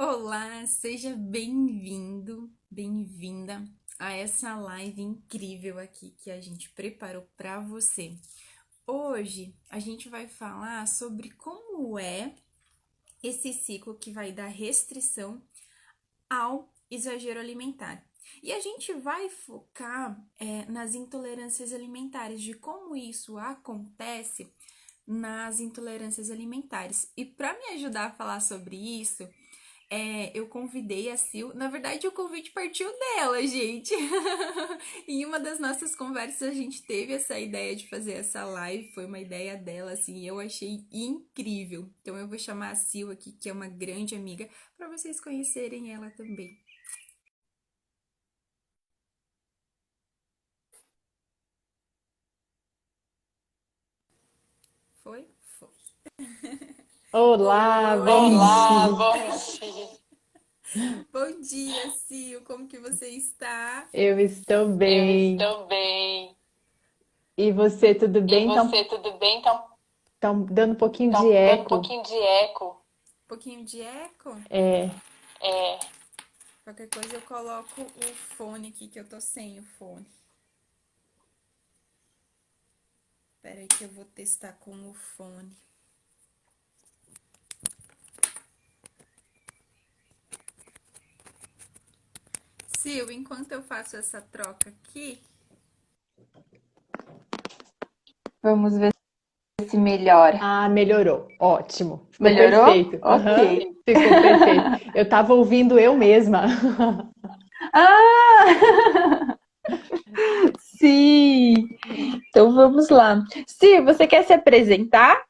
Olá, seja bem-vindo, bem-vinda a essa live incrível aqui que a gente preparou para você. Hoje a gente vai falar sobre como é esse ciclo que vai da restrição ao exagero alimentar. E a gente vai focar nas intolerâncias alimentares, de como isso acontece nas intolerâncias alimentares. E para me ajudar a falar sobre isso, eu convidei a Sil. Na verdade, o convite partiu dela, gente. Em uma das nossas conversas, a gente teve essa ideia de fazer essa live. Foi uma ideia dela, assim, e eu achei incrível. Então, eu vou chamar a Sil aqui, que é uma grande amiga, para vocês conhecerem ela também. Foi? Foi. Olá, bom Oi! dia. Bom dia, Sil. Como que você está? Eu estou Eu bem. estou bem. E você, tudo E bem? você, tudo bem? Tão dando um pouquinho de Tá dando um eco. pouquinho de eco. Um pouquinho de eco? É, É, Qualquer coisa eu coloco o fone aqui, que eu tô sem o fone. Espera aí que eu vou testar com o fone. Sil, enquanto eu faço essa troca aqui, vamos ver se melhora. melhorou. Ótimo. Ficou Melhorou? perfeito. Aham, Ok. ficou perfeito. Eu estava ouvindo eu mesma. Ah! Sim! Então vamos lá. Sil, você quer se apresentar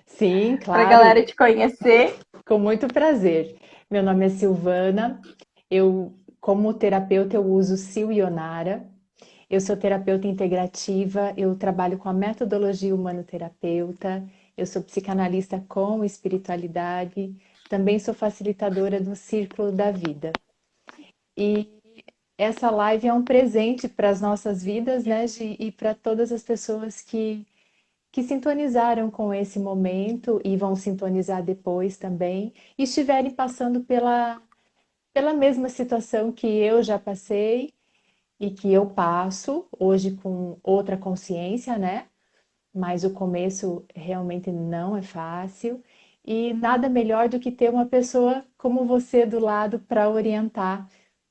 Sim, para a galera claro, te conhecer? com muito prazer. Meu nome é Silvana. Como terapeuta, eu uso Sil Ionara. Eu sou terapeuta integrativa, eu trabalho com a metodologia humanoterapeuta, eu sou psicanalista com espiritualidade, também sou facilitadora do Círculo da Vida. E essa live é um presente para as nossas vidas, né, Gi, e para todas as pessoas que sintonizaram com esse momento e vão sintonizar depois também, e estiverem passando pela mesma situação que eu já passei e que eu passo hoje com outra consciência, né? Mas o começo realmente não é fácil e nada melhor do que ter uma pessoa como você do lado para orientar,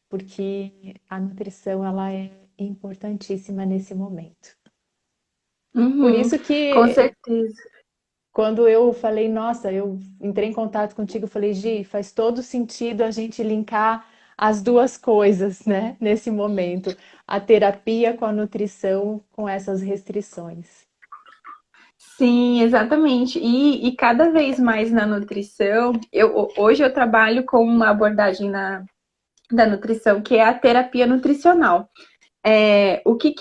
porque a nutrição ela é importantíssima nesse momento. Por Uhum, isso com que certeza. quando eu falei, nossa, eu entrei em contato contigo, eu falei, Gi, faz todo sentido a gente linkar as duas coisas, né, nesse momento, a terapia com a nutrição, com essas restrições. Sim, exatamente. E cada vez mais na nutrição, hoje eu trabalho com uma abordagem da nutrição, que é a terapia nutricional. O que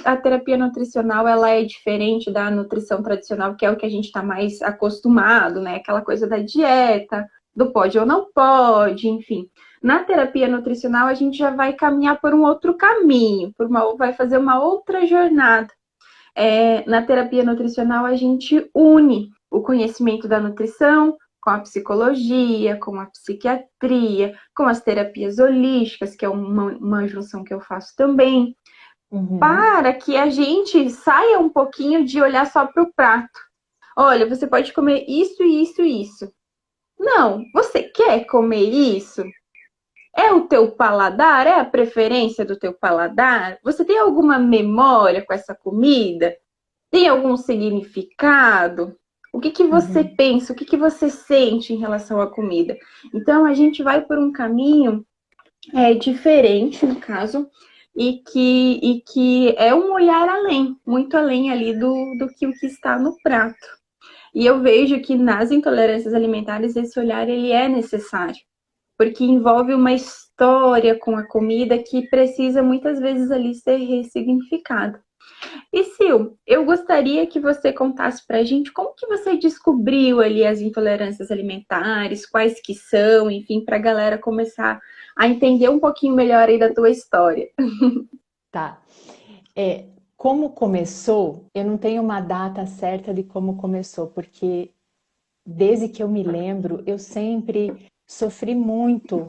a terapia nutricional ela é diferente da nutrição tradicional, que é o que a gente está mais acostumado, né? Aquela coisa da dieta, do pode ou não pode, enfim. Na terapia nutricional, a gente já vai caminhar por um outro caminho, vai fazer uma outra jornada. Na terapia nutricional, a gente une o conhecimento da nutrição com a psicologia, com a psiquiatria, com as terapias holísticas, que é uma junção que eu faço também, Uhum, para que a gente saia um pouquinho de olhar só para o prato. Olha, você pode comer isso, isso, isso. Não, você quer comer isso? É o teu paladar? É a preferência do teu paladar? Você tem alguma memória com essa comida? Tem algum significado? O que você uhum. pensa? O que você sente em relação à comida? Então, a gente vai por um caminho diferente, no caso, e que é um olhar além, muito além ali do que o que está no prato. E eu vejo que nas intolerâncias alimentares esse olhar ele é necessário, porque envolve uma história com a comida que precisa muitas vezes ali ser ressignificada. E Sil, eu gostaria que você contasse para a gente como que você descobriu ali as intolerâncias alimentares, quais que são, enfim, para a galera começar a entender um pouquinho melhor aí da tua história. Tá. É, como começou, eu não tenho uma data certa de como começou, porque desde que eu me lembro, eu sempre Sofri muito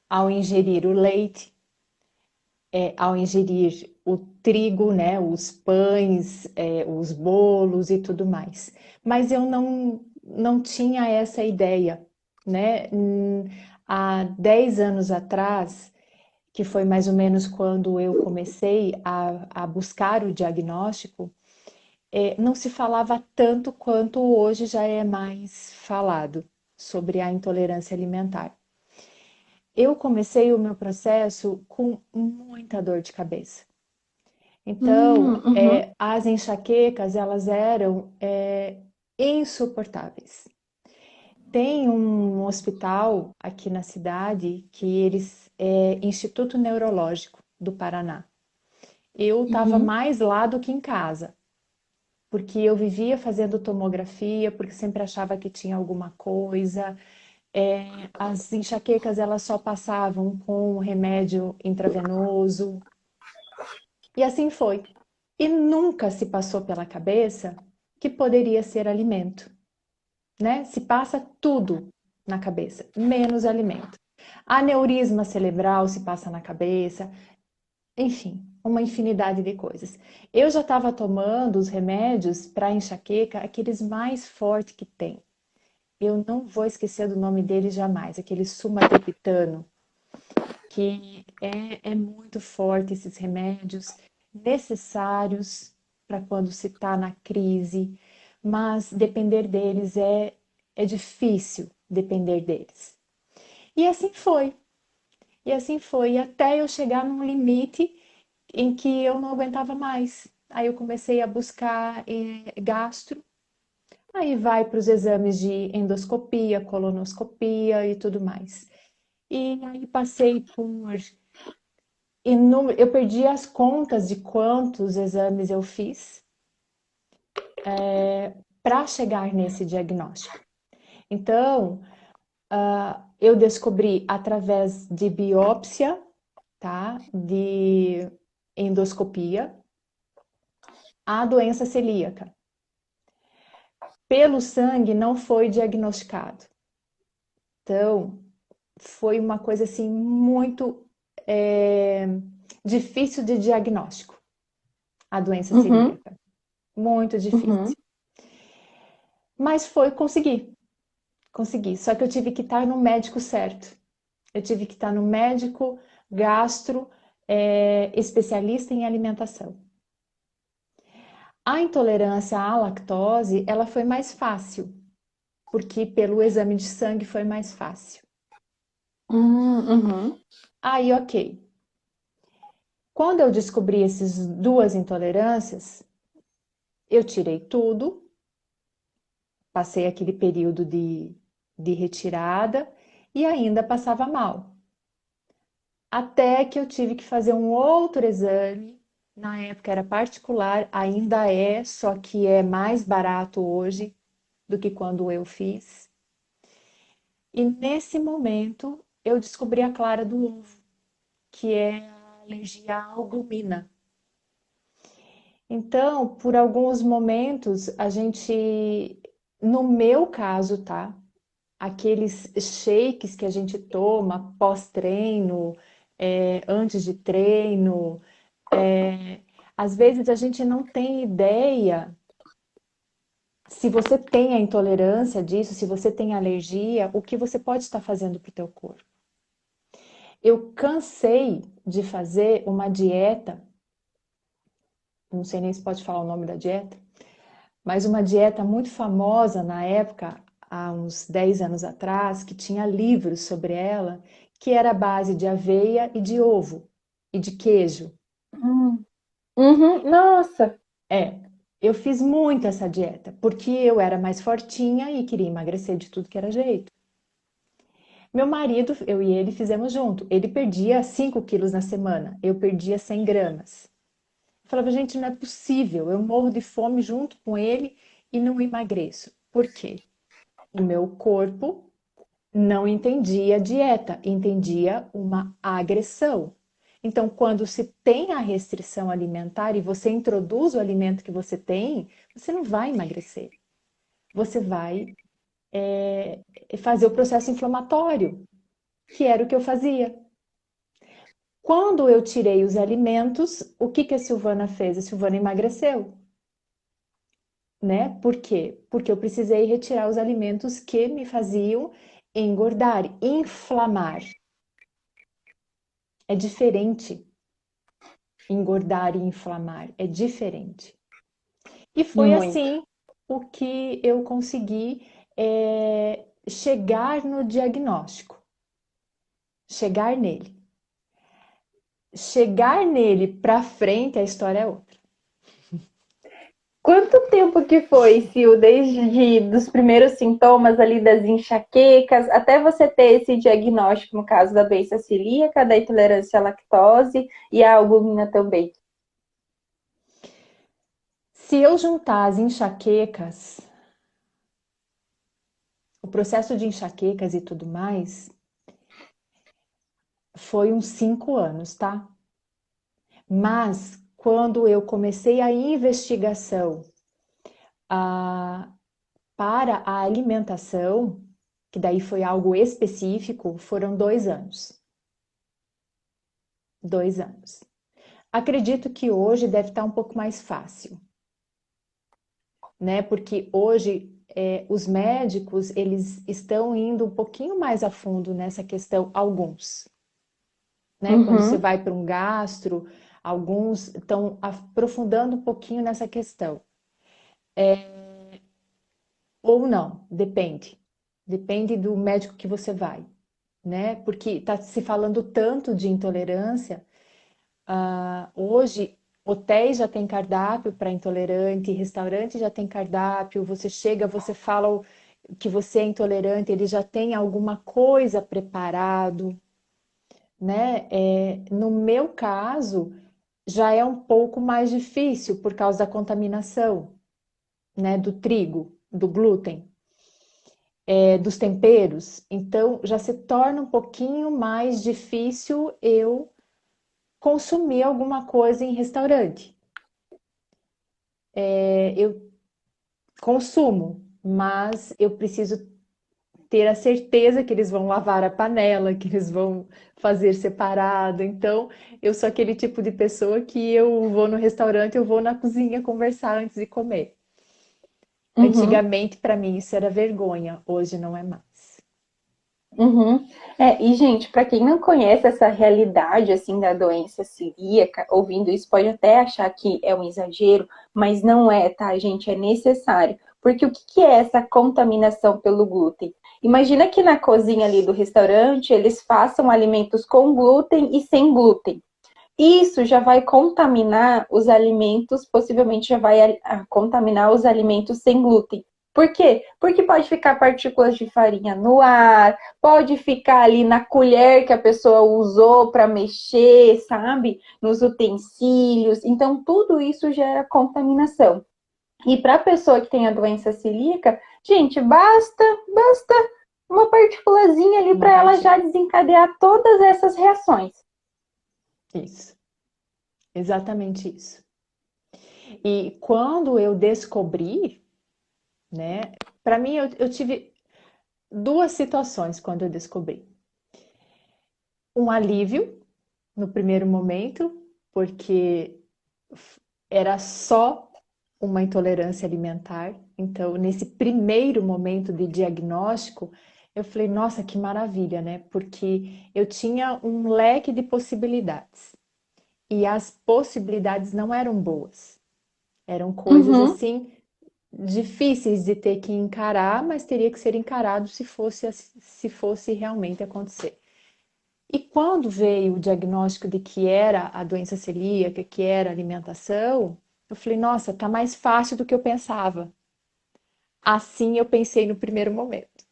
ao ingerir o leite, ao ingerir o trigo, né, os pães, os bolos e tudo mais. Mas eu não tinha essa ideia, né? Há 10 anos atrás, que foi mais ou menos quando eu comecei a buscar o diagnóstico, não se falava tanto quanto hoje já é mais falado sobre a intolerância alimentar. Eu comecei o meu processo com muita dor de cabeça. Então, Uhum. as enxaquecas, elas eram insuportáveis. Tem um hospital aqui na cidade que é Instituto Neurológico do Paraná. Eu estava Uhum. mais lá do que em casa, porque eu vivia fazendo tomografia, porque sempre achava que tinha alguma coisa. As enxaquecas, elas só passavam com remédio intravenoso, e assim foi. E nunca se passou pela cabeça que poderia ser alimento, né? Se passa tudo na cabeça, menos alimento. Aneurisma cerebral se passa na cabeça, enfim, uma infinidade de coisas. Eu já estava tomando os remédios para enxaqueca, aqueles mais fortes que tem. Eu não vou esquecer do nome dele jamais, aquele sumatriptano, que é muito forte esses remédios, necessários para quando se está na crise, mas depender deles é difícil depender deles. E assim foi, e assim foi, até eu chegar num limite em que eu não aguentava mais. Aí eu comecei a buscar gastro, aí vai para os exames de endoscopia, colonoscopia e tudo mais. E aí passei por eu perdi as contas de quantos exames eu fiz para chegar nesse diagnóstico. Então, eu descobri através de biópsia, tá? De endoscopia, a doença celíaca. Pelo sangue não foi diagnosticado. Então, foi uma coisa assim muito difícil de diagnóstico, a doença Uhum. celíaca. Muito Uhum. difícil. Mas foi conseguir. Consegui, só que eu tive que estar no médico certo. Eu tive que estar no médico gastro, especialista em alimentação. A intolerância à lactose, ela foi mais fácil, porque pelo exame de sangue foi mais fácil. Uhum. Aí, ok. Quando eu descobri essas duas intolerâncias, eu tirei tudo, passei aquele período de retirada e ainda passava mal. Até que eu tive que fazer um outro exame. Na época era particular, ainda é, só que é mais barato hoje do que quando eu fiz. E nesse momento eu descobri a clara do ovo, que é a alergia à albumina. Então, por alguns momentos, no meu caso, tá? Aqueles shakes que a gente toma pós-treino, antes de treino, às vezes a gente não tem ideia se você tem a intolerância disso, se você tem alergia, o que você pode estar fazendo para o teu corpo. Eu cansei de fazer uma dieta, não sei nem se pode falar o nome da dieta, mas uma dieta muito famosa na época, há uns 10 anos atrás, que tinha livros sobre ela, que era a base de aveia e de ovo e de queijo. Uhum. Uhum. Nossa. É, eu fiz muito essa dieta, porque eu era mais fortinha e queria emagrecer de tudo que era jeito. Meu marido, eu e ele fizemos junto. Ele perdia 5 quilos na semana, eu perdia 100 gramas. Eu falava, gente, não é possível, eu morro de fome junto com ele e não emagreço. Por quê? O meu corpo não entendia dieta, entendia uma agressão. Então, quando se tem a restrição alimentar e você introduz o alimento que você tem, você não vai emagrecer. Você vai fazer o processo inflamatório, que era o que eu fazia. Quando eu tirei os alimentos, o que que a Silvana fez? A Silvana emagreceu, né? Por quê? Porque eu precisei retirar os alimentos que me faziam engordar, inflamar. É diferente engordar e inflamar, é diferente. E foi Muito. assim o que eu consegui chegar no diagnóstico, chegar nele. Chegar nele para frente, a história é outra. Quanto tempo que foi, Sil, desde dos primeiros sintomas ali das enxaquecas até você ter esse diagnóstico, no caso da doença celíaca, da intolerância à lactose e à albumina também? Se eu juntar as enxaquecas, o processo de enxaquecas e tudo mais, foi uns 5 anos, tá? Mas quando eu comecei a investigação a, para a alimentação, que daí foi algo específico, foram 2 anos. 2 anos. Acredito que hoje deve estar um pouco mais fácil, né? Porque hoje os médicos eles estão indo um pouquinho mais a fundo nessa questão, alguns, né? Quando você Uhum. vai para um gastro, alguns estão aprofundando um pouquinho nessa questão. Ou não, depende. Depende do médico que você vai, né? Porque está se falando tanto de intolerância. Hoje, hotéis já tem cardápio para intolerante, restaurante já tem cardápio. Você chega, você fala que você é intolerante, ele já tem alguma coisa preparado, né? No meu caso, já é um pouco mais difícil por causa da contaminação, né? Do trigo, do glúten, dos temperos. Então, já se torna um pouquinho mais difícil eu consumir alguma coisa em restaurante. Eu consumo, mas eu preciso ter a certeza que eles vão lavar a panela, que eles vão fazer separado. Então, eu sou aquele tipo de pessoa que eu vou no restaurante, eu vou na cozinha conversar antes de comer. Uhum. Antigamente, para mim, isso era vergonha, hoje não é mais. Uhum. E gente, para quem não conhece essa realidade assim da doença celíaca, ouvindo isso pode até achar que é um exagero, mas não é, tá, gente? É necessário. Porque o que que é essa contaminação pelo glúten? Imagina que na cozinha ali do restaurante eles façam alimentos com glúten e sem glúten. Isso já vai contaminar os alimentos, possivelmente já vai contaminar os alimentos sem glúten. Por quê? Porque pode ficar partículas de farinha no ar, pode ficar ali na colher que a pessoa usou para mexer, sabe? Nos utensílios. Então, tudo isso gera contaminação. E para a pessoa que tem a doença celíaca, gente, basta uma partículazinha ali Uma para ela já partícula. desencadear todas essas reações. Isso, exatamente isso. E quando eu descobri, né, para mim eu tive duas situações quando eu descobri. Um alívio no primeiro momento, porque era só uma intolerância alimentar. Então, nesse primeiro momento de diagnóstico, eu falei, nossa, que maravilha, né? Porque eu tinha um leque de possibilidades. E as possibilidades não eram boas. Eram coisas Uhum. assim difíceis de ter que encarar, mas teria que ser encarado se fosse realmente acontecer. E quando veio o diagnóstico de que era a doença celíaca, que era a alimentação, eu falei, nossa, tá mais fácil do que eu pensava. Assim eu pensei no primeiro momento.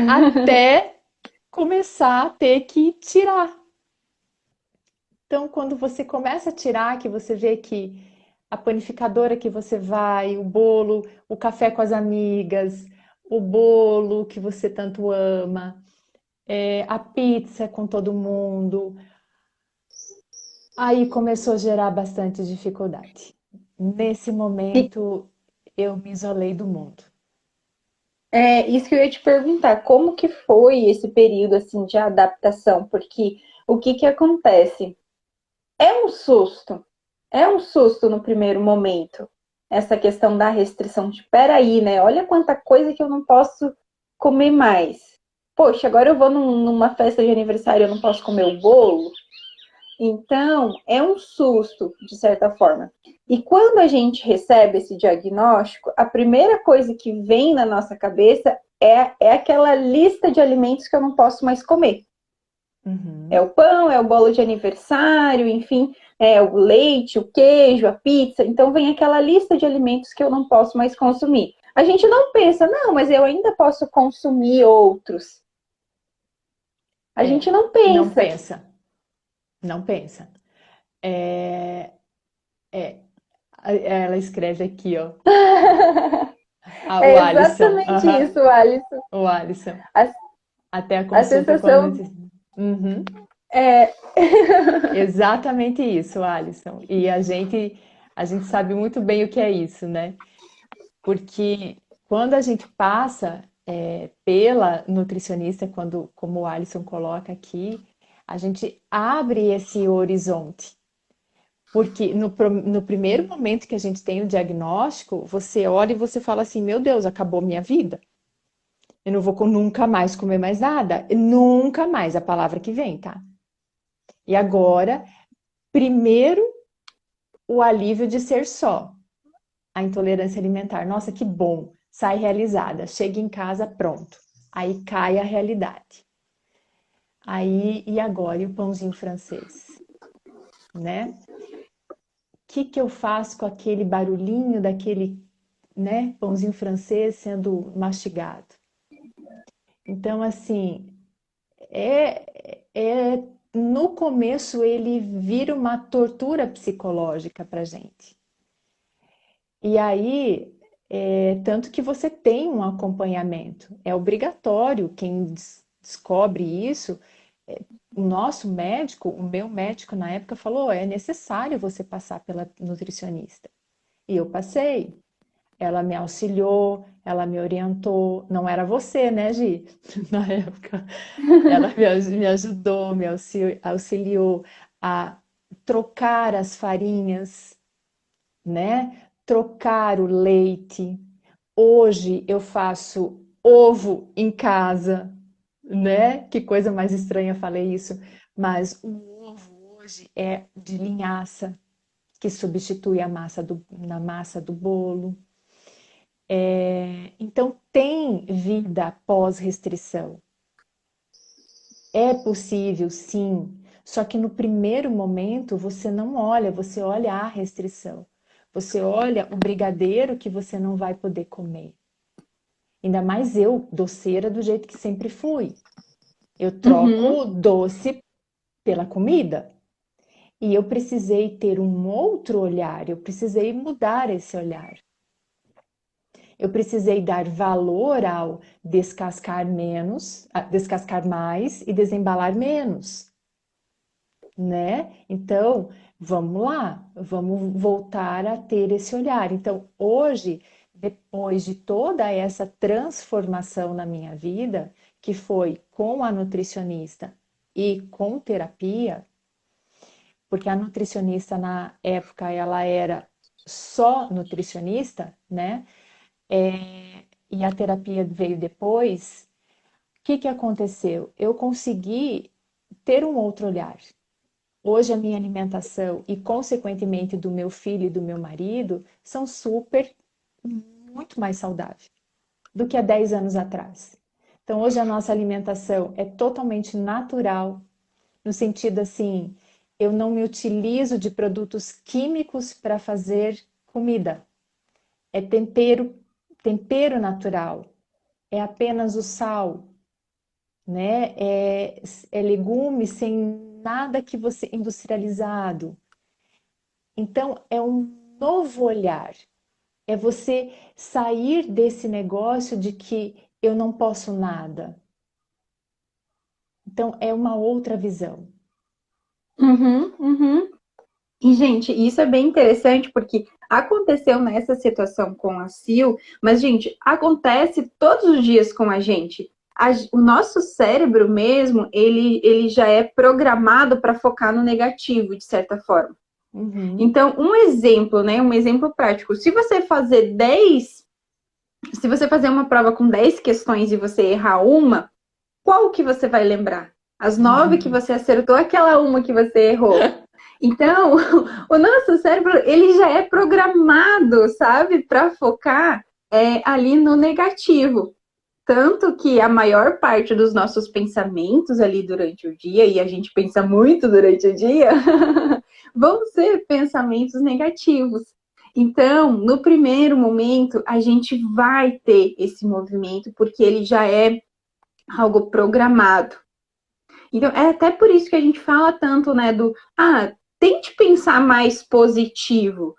Até começar a ter que tirar. Então, quando você começa a tirar, que você vê que a panificadora que você vai, o bolo, o café com as amigas, o bolo que você tanto ama, a pizza com todo mundo, aí começou a gerar bastante dificuldade. Nesse E, momento, eu me isolei do mundo. É isso que eu ia te perguntar, como que foi esse período assim de adaptação? Porque o que que acontece? É um susto no primeiro momento, essa questão da restrição de, peraí, né? Olha quanta coisa que eu não posso comer mais. Poxa, agora eu vou numa festa de aniversário, eu não posso comer o bolo. Então, é um susto, de certa forma. E quando a gente recebe esse diagnóstico, a primeira coisa que vem na nossa cabeça é aquela lista de alimentos que eu não posso mais comer. É Uhum. o pão, é o bolo de aniversário, enfim, é o leite, o queijo, a pizza. Então vem aquela lista de alimentos que eu não posso mais consumir. A gente não pensa, não, mas eu ainda posso consumir outros. A É, gente não não pensa. pensa, não pensa. É, ela escreve aqui, ó, o É Alisson, exatamente isso, Alisson. o Alisson. A, Até a a consulta com a sensação nutricionista. Uhum. é. Exatamente isso, Alisson. E a gente sabe muito bem o que é isso, né? Porque quando a gente passa pela nutricionista, quando, como o Alisson coloca aqui, a gente abre esse horizonte. Porque no primeiro momento que a gente tem o diagnóstico, você olha e você fala assim: meu Deus, acabou minha vida. Eu não vou nunca mais comer mais nada. Nunca mais, a palavra que vem, tá? E agora, primeiro, o alívio de ser só. A intolerância alimentar. Nossa, que bom. Sai realizada. Chega em casa, pronto. Aí cai a realidade. Aí, e agora? E o pãozinho francês? Né? Que eu faço com aquele barulhinho daquele, né, pãozinho francês sendo mastigado? Então, assim, no começo ele vira uma tortura psicológica para gente. E aí, tanto que você tem um acompanhamento, é obrigatório quem descobre isso. O nosso médico, o meu médico na época falou, é necessário você passar pela nutricionista. E eu passei. Ela me auxiliou, ela me orientou. Não era você, né, Gi? Na época. Ela me ajudou, me auxiliou a trocar as farinhas, né? Trocar o leite. Hoje eu faço ovo em casa, né? Que coisa mais estranha falei isso, mas o ovo hoje é de linhaça, que substitui na massa do bolo. Então tem vida pós-restrição. É possível, sim. Só que no primeiro momento você não olha, você olha a restrição. Você olha o brigadeiro que você não vai poder comer. Ainda mais eu, doceira do jeito que sempre fui. Eu troco Uhum, o doce pela comida. E eu precisei ter um outro olhar, eu precisei mudar esse olhar. Eu precisei dar valor ao descascar menos, descascar mais e desembalar menos, né? Então, vamos lá, vamos voltar a ter esse olhar. Então, hoje, depois de toda essa transformação na minha vida, que foi com a nutricionista e com terapia, porque a nutricionista na época ela era só nutricionista, né? E a terapia veio depois. O que aconteceu? Eu consegui ter um outro olhar. Hoje a minha alimentação e, consequentemente, do meu filho e do meu marido são muito mais saudáveis do que há 10 anos atrás. Então, hoje a nossa alimentação é totalmente natural, no sentido assim, eu não me utilizo de produtos químicos para fazer comida. É tempero natural, é apenas o sal, né? É legume sem nada que você industrializado. Então, é um novo olhar. É você sair desse negócio de que eu não posso nada. Então, é uma outra visão. uhum, uhum. E, gente, isso é bem interessante porque aconteceu nessa situação com a Sil, mas, gente, acontece todos os dias com a gente. O nosso cérebro mesmo, ele já é programado para focar no negativo, de certa forma. Uhum. Então, um exemplo, né? Um exemplo prático. Se você fazer uma prova com 10 questões e você errar uma, qual que você vai lembrar? As 9 que você acertou, aquela uma que você errou. Então, o nosso cérebro, ele já é programado, sabe, para focar ali no negativo. Tanto que a maior parte dos nossos pensamentos ali durante o dia, e a gente pensa muito durante o dia, vão ser pensamentos negativos. Então, no primeiro momento, a gente vai ter esse movimento, porque ele já é algo programado. Então, é até por isso que a gente fala tanto, né, tente pensar mais positivo.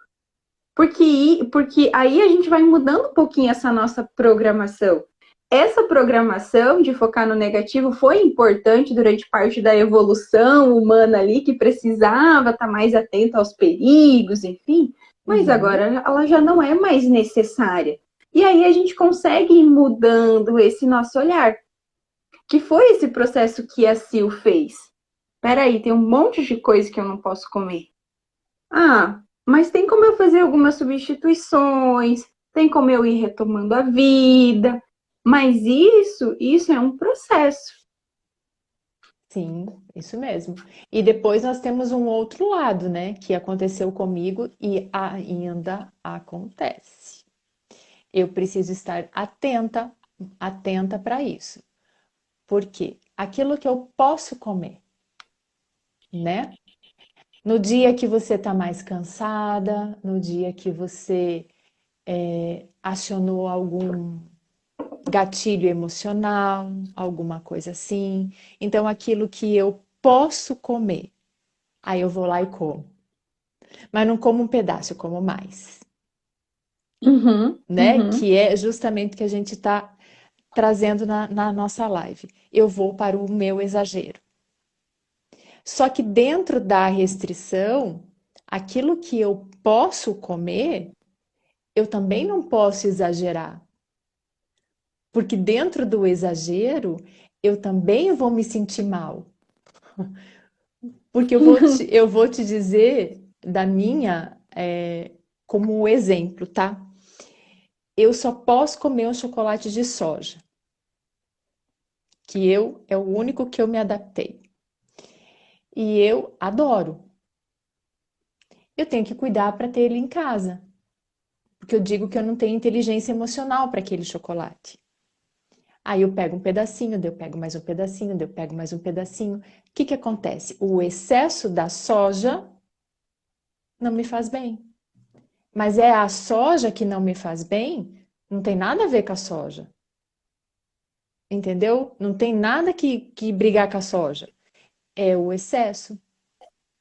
Porque aí a gente vai mudando um pouquinho essa nossa programação. Essa programação de focar no negativo foi importante durante parte da evolução humana ali, que precisava estar mais atenta aos perigos, enfim, mas agora ela já não é mais necessária. E aí a gente consegue ir mudando esse nosso olhar, que foi esse processo que a Sil fez. Peraí, tem um monte de coisa que eu não posso comer. Ah, mas tem como eu fazer algumas substituições, tem como eu ir retomando a vida. Mas isso é um processo. Sim, isso mesmo. E depois nós temos um outro lado, né, que aconteceu comigo e ainda acontece. Eu preciso estar atenta para isso. Porque aquilo que eu posso comer, né? No dia que você está mais cansada, no dia que você acionou algum gatilho emocional, alguma coisa assim. Então, aquilo que eu posso comer, aí eu vou lá e como. Mas não como um pedaço, eu como mais, Uhum, né? uhum, Que é justamente o que a gente está trazendo na nossa live. Eu vou para o meu exagero. Só que dentro da restrição, aquilo que eu posso comer, eu também não posso exagerar. Porque dentro do exagero, eu também vou me sentir mal. Porque eu vou te dizer da minha, como exemplo, tá? Eu só posso comer um chocolate de soja, que é o único que eu me adaptei. E eu adoro. Eu tenho que cuidar para ter ele em casa, porque eu digo que eu não tenho inteligência emocional para aquele chocolate. Aí eu pego um pedacinho, daí eu pego mais um pedacinho, daí eu pego mais um pedacinho. O que que acontece? O excesso da soja não me faz bem. Mas é a soja que não me faz bem? Não tem nada a ver com a soja. Entendeu? Não tem nada que brigar com a soja. É o excesso.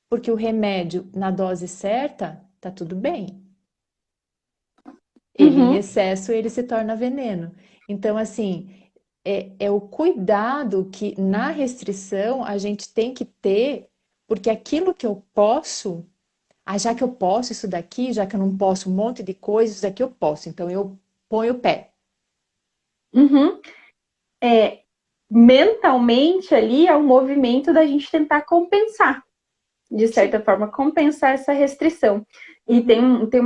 Porque o remédio na dose certa, tá tudo bem. Ele em uhum, excesso, ele se torna veneno. Então, assim, é o cuidado que na restrição a gente tem que ter, porque aquilo que eu posso, já que eu posso isso daqui, já que eu não posso um monte de coisas, isso daqui eu posso. Então, eu ponho o pé. uhum. Mentalmente ali é o movimento da gente tentar compensar, de Sim. certa forma, compensar essa restrição. E Uhum. tem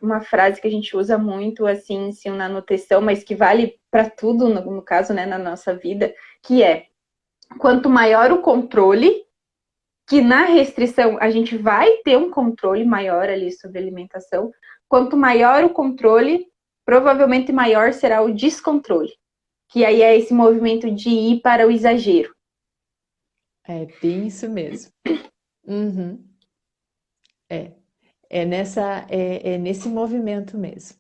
uma frase que a gente usa muito assim na nutrição, mas que vale para tudo, no caso, né, na nossa vida, que é quanto maior o controle, que na restrição a gente vai ter um controle maior ali sobre a alimentação, quanto maior o controle, provavelmente maior será o descontrole. Que aí é esse movimento de ir para o exagero. É bem isso mesmo. Uhum. É, é nesse movimento mesmo.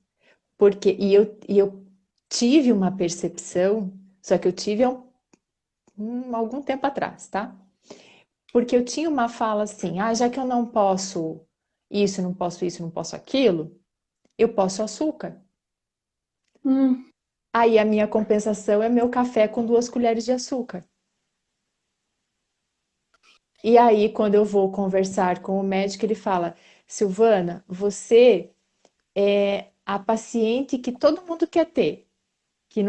Porque, e eu tive uma percepção, só que eu tive há algum tempo atrás, tá? Porque eu tinha uma fala assim, já que eu não posso isso, não posso isso, não posso aquilo, eu posso açúcar. Hum, Aí a minha compensação é meu café com 2 colheres de açúcar. E aí, quando eu vou conversar com o médico, ele fala: Silvana, você é a paciente que todo mundo quer ter, que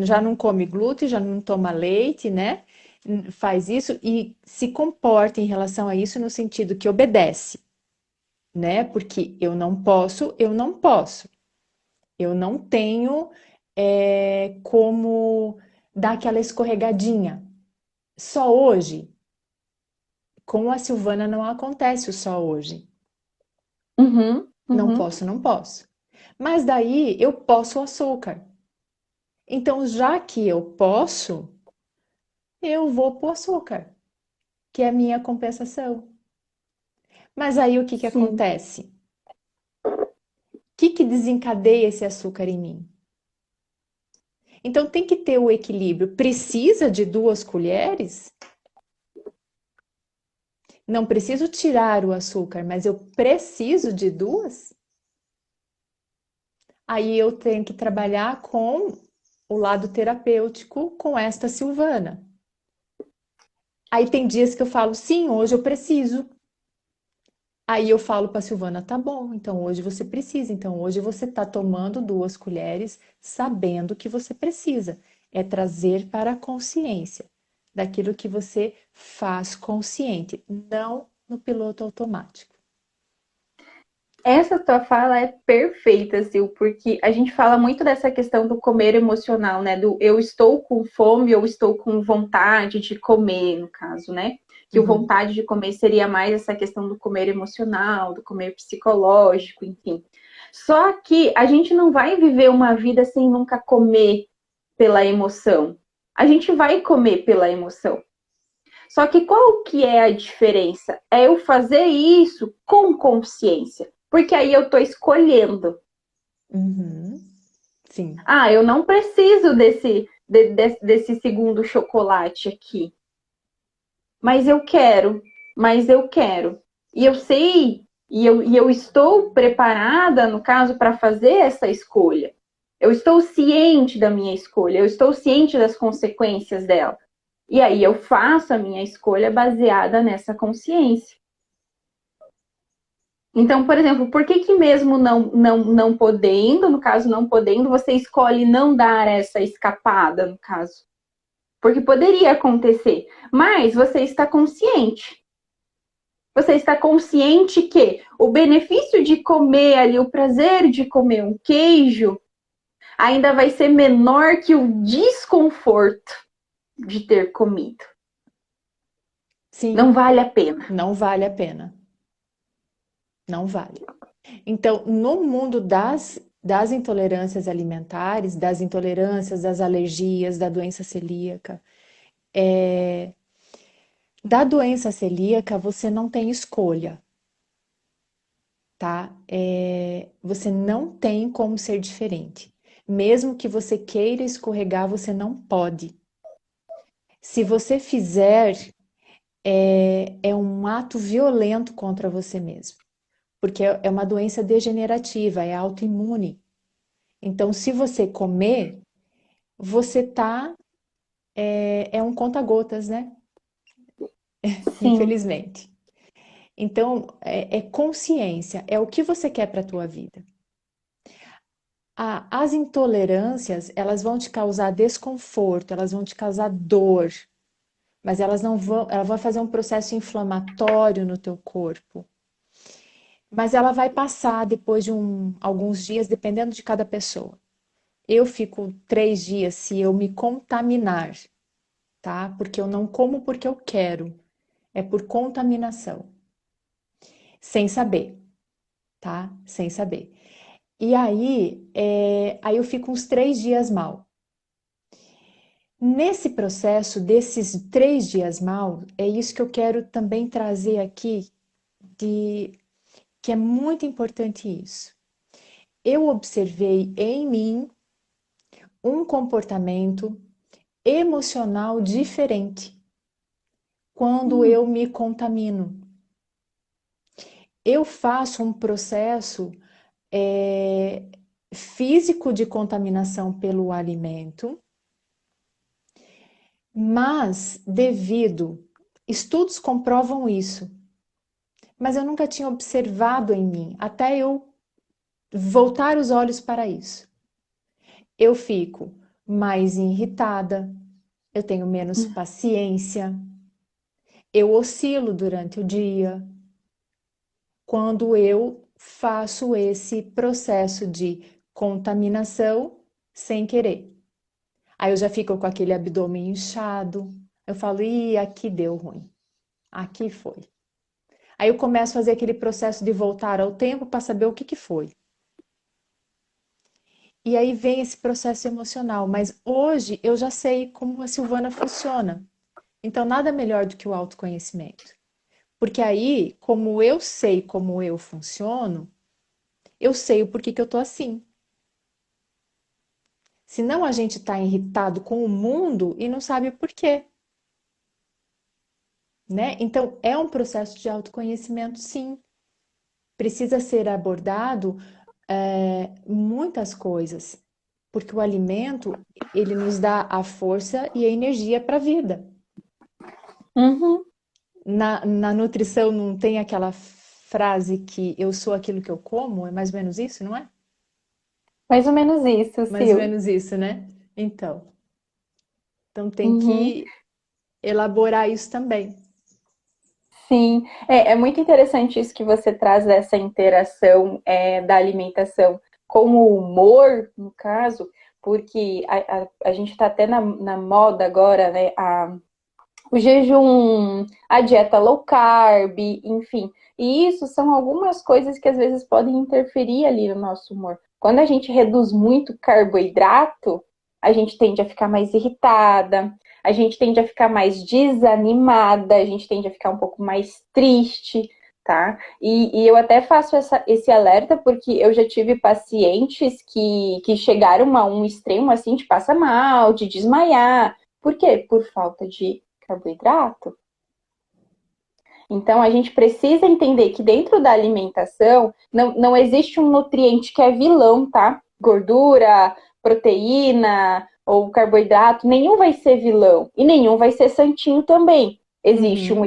já não come glúten, já não toma leite, né? Faz isso e se comporta em relação a isso no sentido que obedece, né? Porque eu não posso, eu não posso. Eu não tenho como dar aquela escorregadinha. Só hoje, com a Silvana não acontece o só hoje. Uhum, Não uhum. posso, não posso. Mas daí eu posso o açúcar. Então, já que eu posso, eu vou pro açúcar, que é a minha compensação. Mas aí o que que Sim, acontece? O que desencadeia esse açúcar em mim? Então tem que ter o equilíbrio. Precisa de 2 colheres? Não preciso tirar o açúcar, mas eu preciso de 2? Aí eu tenho que trabalhar com o lado terapêutico com esta Silvana. Aí tem dias que eu falo, sim, hoje eu preciso. Aí eu falo para a Silvana, tá bom, então hoje você precisa. Então hoje você está tomando 2 colheres, sabendo que você precisa. É trazer para a consciência daquilo que você faz consciente, não no piloto automático. essa tua fala é perfeita, Sil, porque a gente fala muito dessa questão do comer emocional, né? Do eu estou com fome ou estou com vontade de comer, no caso, né? Que o Uhum. vontade de comer seria mais essa questão do comer emocional, do comer psicológico, enfim. Só que a gente não vai viver uma vida sem nunca comer pela emoção. A gente vai comer pela emoção. Só que qual que é a diferença? É eu fazer isso com consciência. Porque aí eu estou escolhendo. Uhum. Sim. Ah, eu não preciso desse segundo chocolate aqui. Mas eu quero. Mas eu quero. E eu sei, e eu estou preparada, no caso, para fazer essa escolha. Eu estou ciente da minha escolha, eu estou ciente das consequências dela. E aí eu faço a minha escolha baseada nessa consciência. Então, por exemplo, por que mesmo não podendo, no caso não podendo, você escolhe não dar essa escapada, no caso? Porque poderia acontecer, mas você está consciente. Você está consciente que o benefício de comer ali, o prazer de comer um queijo, ainda vai ser menor que o desconforto de ter comido. Não Sim, vale a pena. não vale a pena. Não vale. Então, no mundo das intolerâncias alimentares, das intolerâncias, das alergias, da doença celíaca, da doença celíaca você não tem escolha, tá? Você não tem como ser diferente. Mesmo que você queira escorregar, você não pode. Se você fizer, é um ato violento contra você mesmo, porque é uma doença degenerativa, é autoimune. Então, se você comer, você tá, é um conta-gotas, né? Sim, Infelizmente. Então, é consciência, é o que você quer para a tua vida. As intolerâncias, elas vão te causar desconforto, elas vão te causar dor, mas elas não vão, ela vai fazer um processo inflamatório no teu corpo. Mas ela vai passar depois de alguns dias, dependendo de cada pessoa. Eu fico 3 dias se eu me contaminar, tá? Porque eu não como porque eu quero, é por contaminação, sem saber, tá? Sem saber. E aí eu fico uns 3 dias mal. Nesse processo desses 3 dias mal, é isso que eu quero também trazer aqui, de que é muito importante isso. Eu observei em mim um comportamento emocional diferente quando eu me contamino. Eu faço um processo é, físico de contaminação pelo alimento, mas devido Estudos comprovam isso, mas eu nunca tinha observado em mim, até eu voltar os olhos para isso. Eu fico mais irritada, eu tenho menos paciência, eu oscilo durante o dia, quando eu faço esse processo de contaminação sem querer. Aí eu já fico com aquele abdômen inchado, eu falo, ih, aqui deu ruim, aqui foi. Aí eu começo a fazer aquele processo de voltar ao tempo para saber o que que foi. E aí vem esse processo emocional, mas hoje eu já sei como a Silvana funciona. Então nada melhor do que o autoconhecimento. Porque aí, como eu sei como eu funciono, eu sei o porquê que eu tô assim. Senão a gente tá irritado com o mundo e não sabe o porquê, né? Então é um processo de autoconhecimento, sim. Precisa ser abordado muitas coisas, porque o alimento ele nos dá a força e a energia para a vida. Uhum. Na nutrição não tem aquela frase que eu sou aquilo que eu como? É mais ou menos isso, não é? Mais ou menos isso, Mais ou Sil. menos isso, né? Então tem Uhum. que elaborar isso também. Sim, é muito interessante isso que você traz dessa interação da alimentação com o humor, no caso, porque a gente está até na moda agora, né? O jejum, a dieta low carb, enfim. E isso são algumas coisas que às vezes podem interferir ali no nosso humor. Quando a gente reduz muito carboidrato, a gente tende a ficar mais irritada, a gente tende a ficar mais desanimada, a gente tende a ficar um pouco mais triste, tá? E eu até faço esse alerta porque eu já tive pacientes que chegaram a um extremo assim de passar mal, de desmaiar. Por quê? Por falta de carboidrato. Então, a gente precisa entender que dentro da alimentação não existe um nutriente que é vilão, tá? Gordura, proteína ou carboidrato, nenhum vai ser vilão e nenhum vai ser santinho também. Existe Uhum,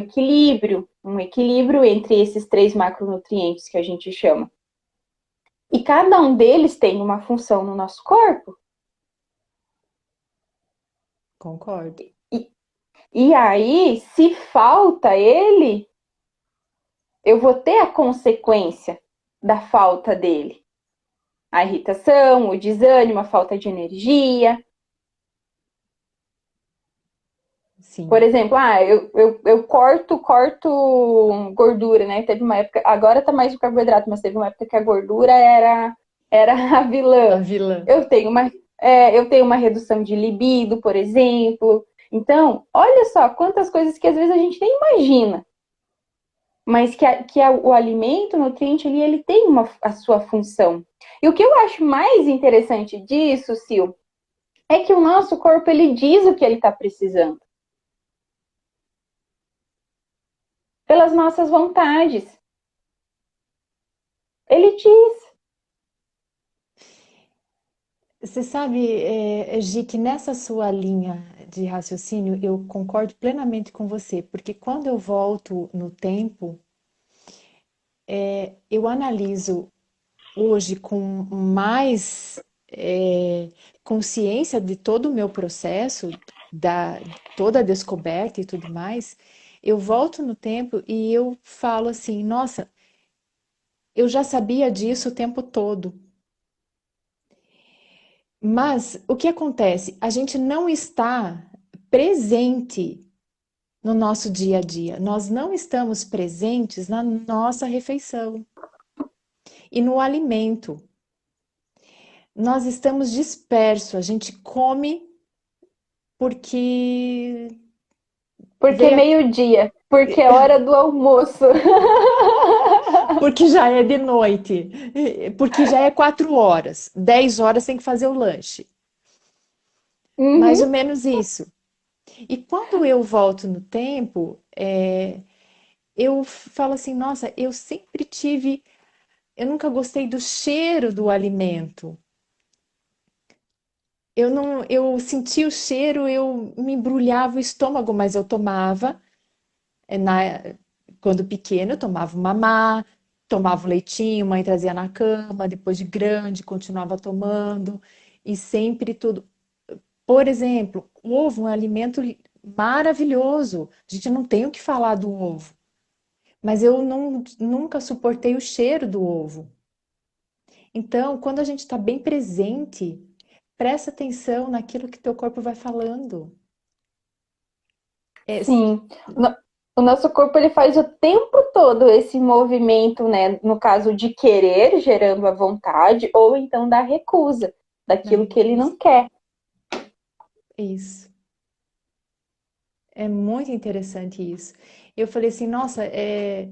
um equilíbrio entre esses três macronutrientes que a gente chama. E cada um deles tem uma função no nosso corpo. concordo. E aí, se falta ele, eu vou ter a consequência da falta dele. A irritação, o desânimo, a falta de energia. Por Sim. exemplo, eu corto gordura, né? Teve uma época, agora tá mais o carboidrato, mas teve uma época que a gordura era a A vilã. vilã. Eu tenho eu tenho uma redução de libido, por exemplo. Então, olha só quantas coisas que às vezes a gente nem imagina. Mas o alimento, o nutriente ali, ele tem a sua função. E o que eu acho mais interessante disso, Sil, é que o nosso corpo, ele diz o que ele está precisando. Pelas nossas vontades. Ele diz. Você sabe, Gi, que nessa sua linha de raciocínio eu concordo plenamente com você, porque quando eu volto no tempo, eu analiso hoje com mais consciência de todo o meu processo, da toda a descoberta e tudo mais, eu volto no tempo e eu falo assim, nossa, eu já sabia disso o tempo todo. Mas o que acontece? A gente não está presente no nosso dia a dia. Nós não estamos presentes na nossa refeição e no alimento. Nós estamos dispersos. A gente come porque Porque é veio, meio-dia. Porque é hora do almoço. porque já é de noite, porque já é 4 horas, 10 horas tem que fazer o lanche. Mais Uhum. ou menos isso. E quando eu volto no tempo, eu falo assim, nossa, eu sempre tive, eu nunca gostei do cheiro do alimento. Eu não, eu sentia o cheiro, eu me embrulhava o estômago, mas eu tomava. Na, quando pequeno, eu tomava mamá, tomava o leitinho, mãe trazia na cama, depois de grande, continuava tomando, e sempre tudo. Por exemplo, o ovo é um alimento maravilhoso. A gente não tem o que falar do ovo. Mas eu nunca suportei o cheiro do ovo. Então, quando a gente está bem presente, presta atenção naquilo que teu corpo vai falando. É, Sim. No- O nosso corpo ele faz o tempo todo esse movimento, né? No caso de querer, gerando a vontade, ou então da recusa, da daquilo que ele recusa. não quer. Isso. É muito interessante isso. Eu falei assim, nossa, é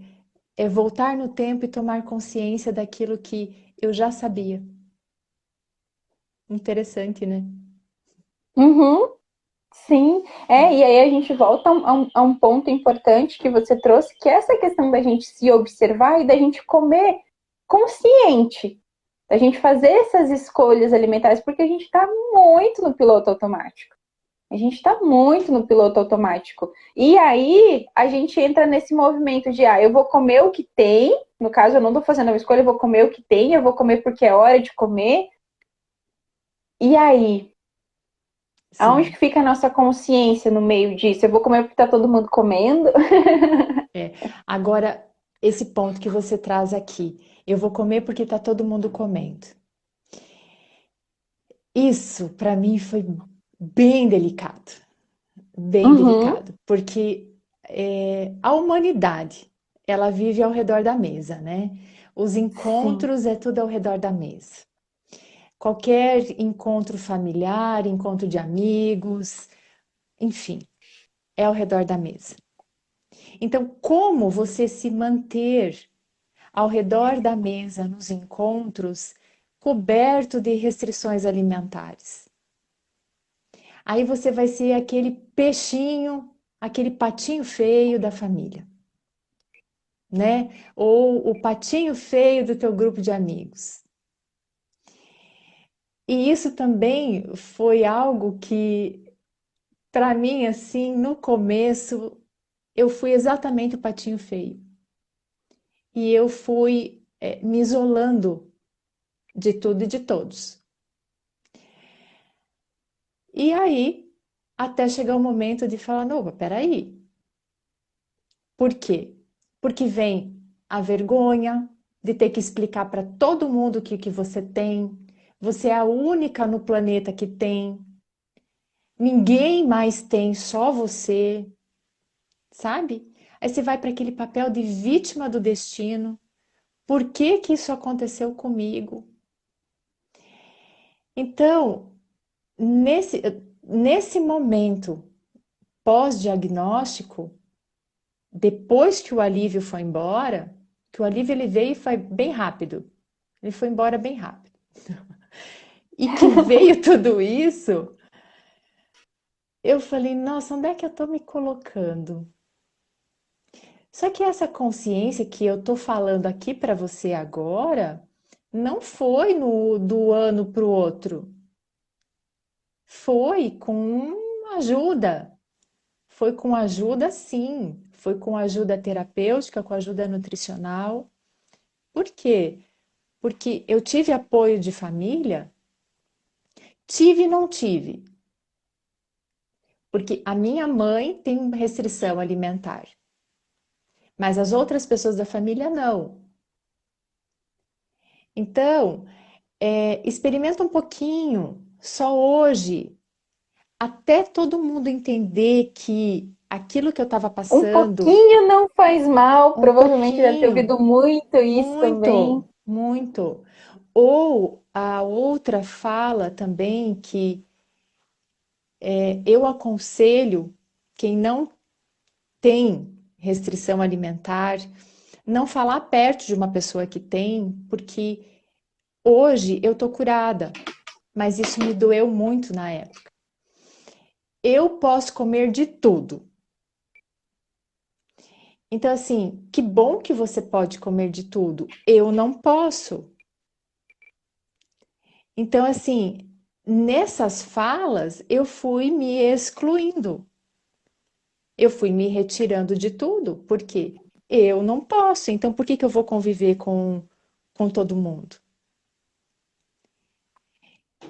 voltar no tempo e tomar consciência daquilo que eu já sabia. Interessante, né? Uhum, sim, e aí a gente volta a um ponto importante que você trouxe, que é essa questão da gente se observar e da gente comer consciente, da gente fazer essas escolhas alimentares, porque a gente está muito no piloto automático. A gente está muito no piloto automático. E aí a gente entra nesse movimento de, eu vou comer o que tem. No caso, eu não estou fazendo uma escolha, eu vou comer o que tem, eu vou comer porque é hora de comer. E aí, aonde Sim. que fica a nossa consciência no meio disso? Eu vou comer porque está todo mundo comendo? É. Agora, esse ponto que você traz aqui, eu vou comer porque tá todo mundo comendo. Isso, para mim, foi bem Uhum, delicado, porque a humanidade, ela vive ao redor da mesa, né? Os sim. encontros é tudo ao redor da mesa. Qualquer encontro familiar, encontro de amigos, enfim, é ao redor da mesa. Então, como você se manter ao redor da mesa nos encontros, coberto de restrições alimentares? Aí você vai ser aquele peixinho, aquele patinho feio da família, né? Ou o patinho feio do teu grupo de amigos. E isso também foi algo que, para mim, assim, no começo, eu fui exatamente o patinho feio. E eu fui, me isolando de tudo e de todos. E aí, até chegar o momento de falar, não, peraí. Por quê? Porque vem a vergonha de ter que explicar para todo mundo o que, que você tem. Você é a única no planeta que tem. Ninguém mais tem, só você, sabe? Aí você vai para aquele papel de vítima do destino. Por que que isso aconteceu comigo? Então, nesse, nesse momento pós-diagnóstico, depois que o alívio foi embora, que o alívio ele veio e foi bem rápido. Ele foi embora bem rápido. E que veio tudo isso, eu falei, nossa, onde é que eu tô me colocando? Só que essa consciência que eu tô falando aqui para você agora, não foi do ano para o outro. Foi com ajuda. Foi com ajuda, sim. Foi com ajuda terapêutica, com ajuda nutricional. Por quê? Porque eu tive apoio de família, tive e não tive. Porque a minha mãe tem restrição alimentar, mas as outras pessoas da família não. Então, experimenta um pouquinho, só hoje, até todo mundo entender que aquilo que eu estava Um passando, pouquinho não faz mal, um provavelmente deve ter pouquinho, ouvido muito isso também. muito, muito. Ou a outra fala também que eu aconselho quem não tem restrição alimentar, não falar perto de uma pessoa que tem, porque hoje eu tô curada, mas isso me doeu muito na época. Eu posso comer de tudo. Então, assim, que bom que você pode comer de tudo. Eu não posso. Então, assim, nessas falas, eu fui me excluindo. eu fui me retirando de tudo, porque eu não posso, então por que que eu vou conviver com todo mundo?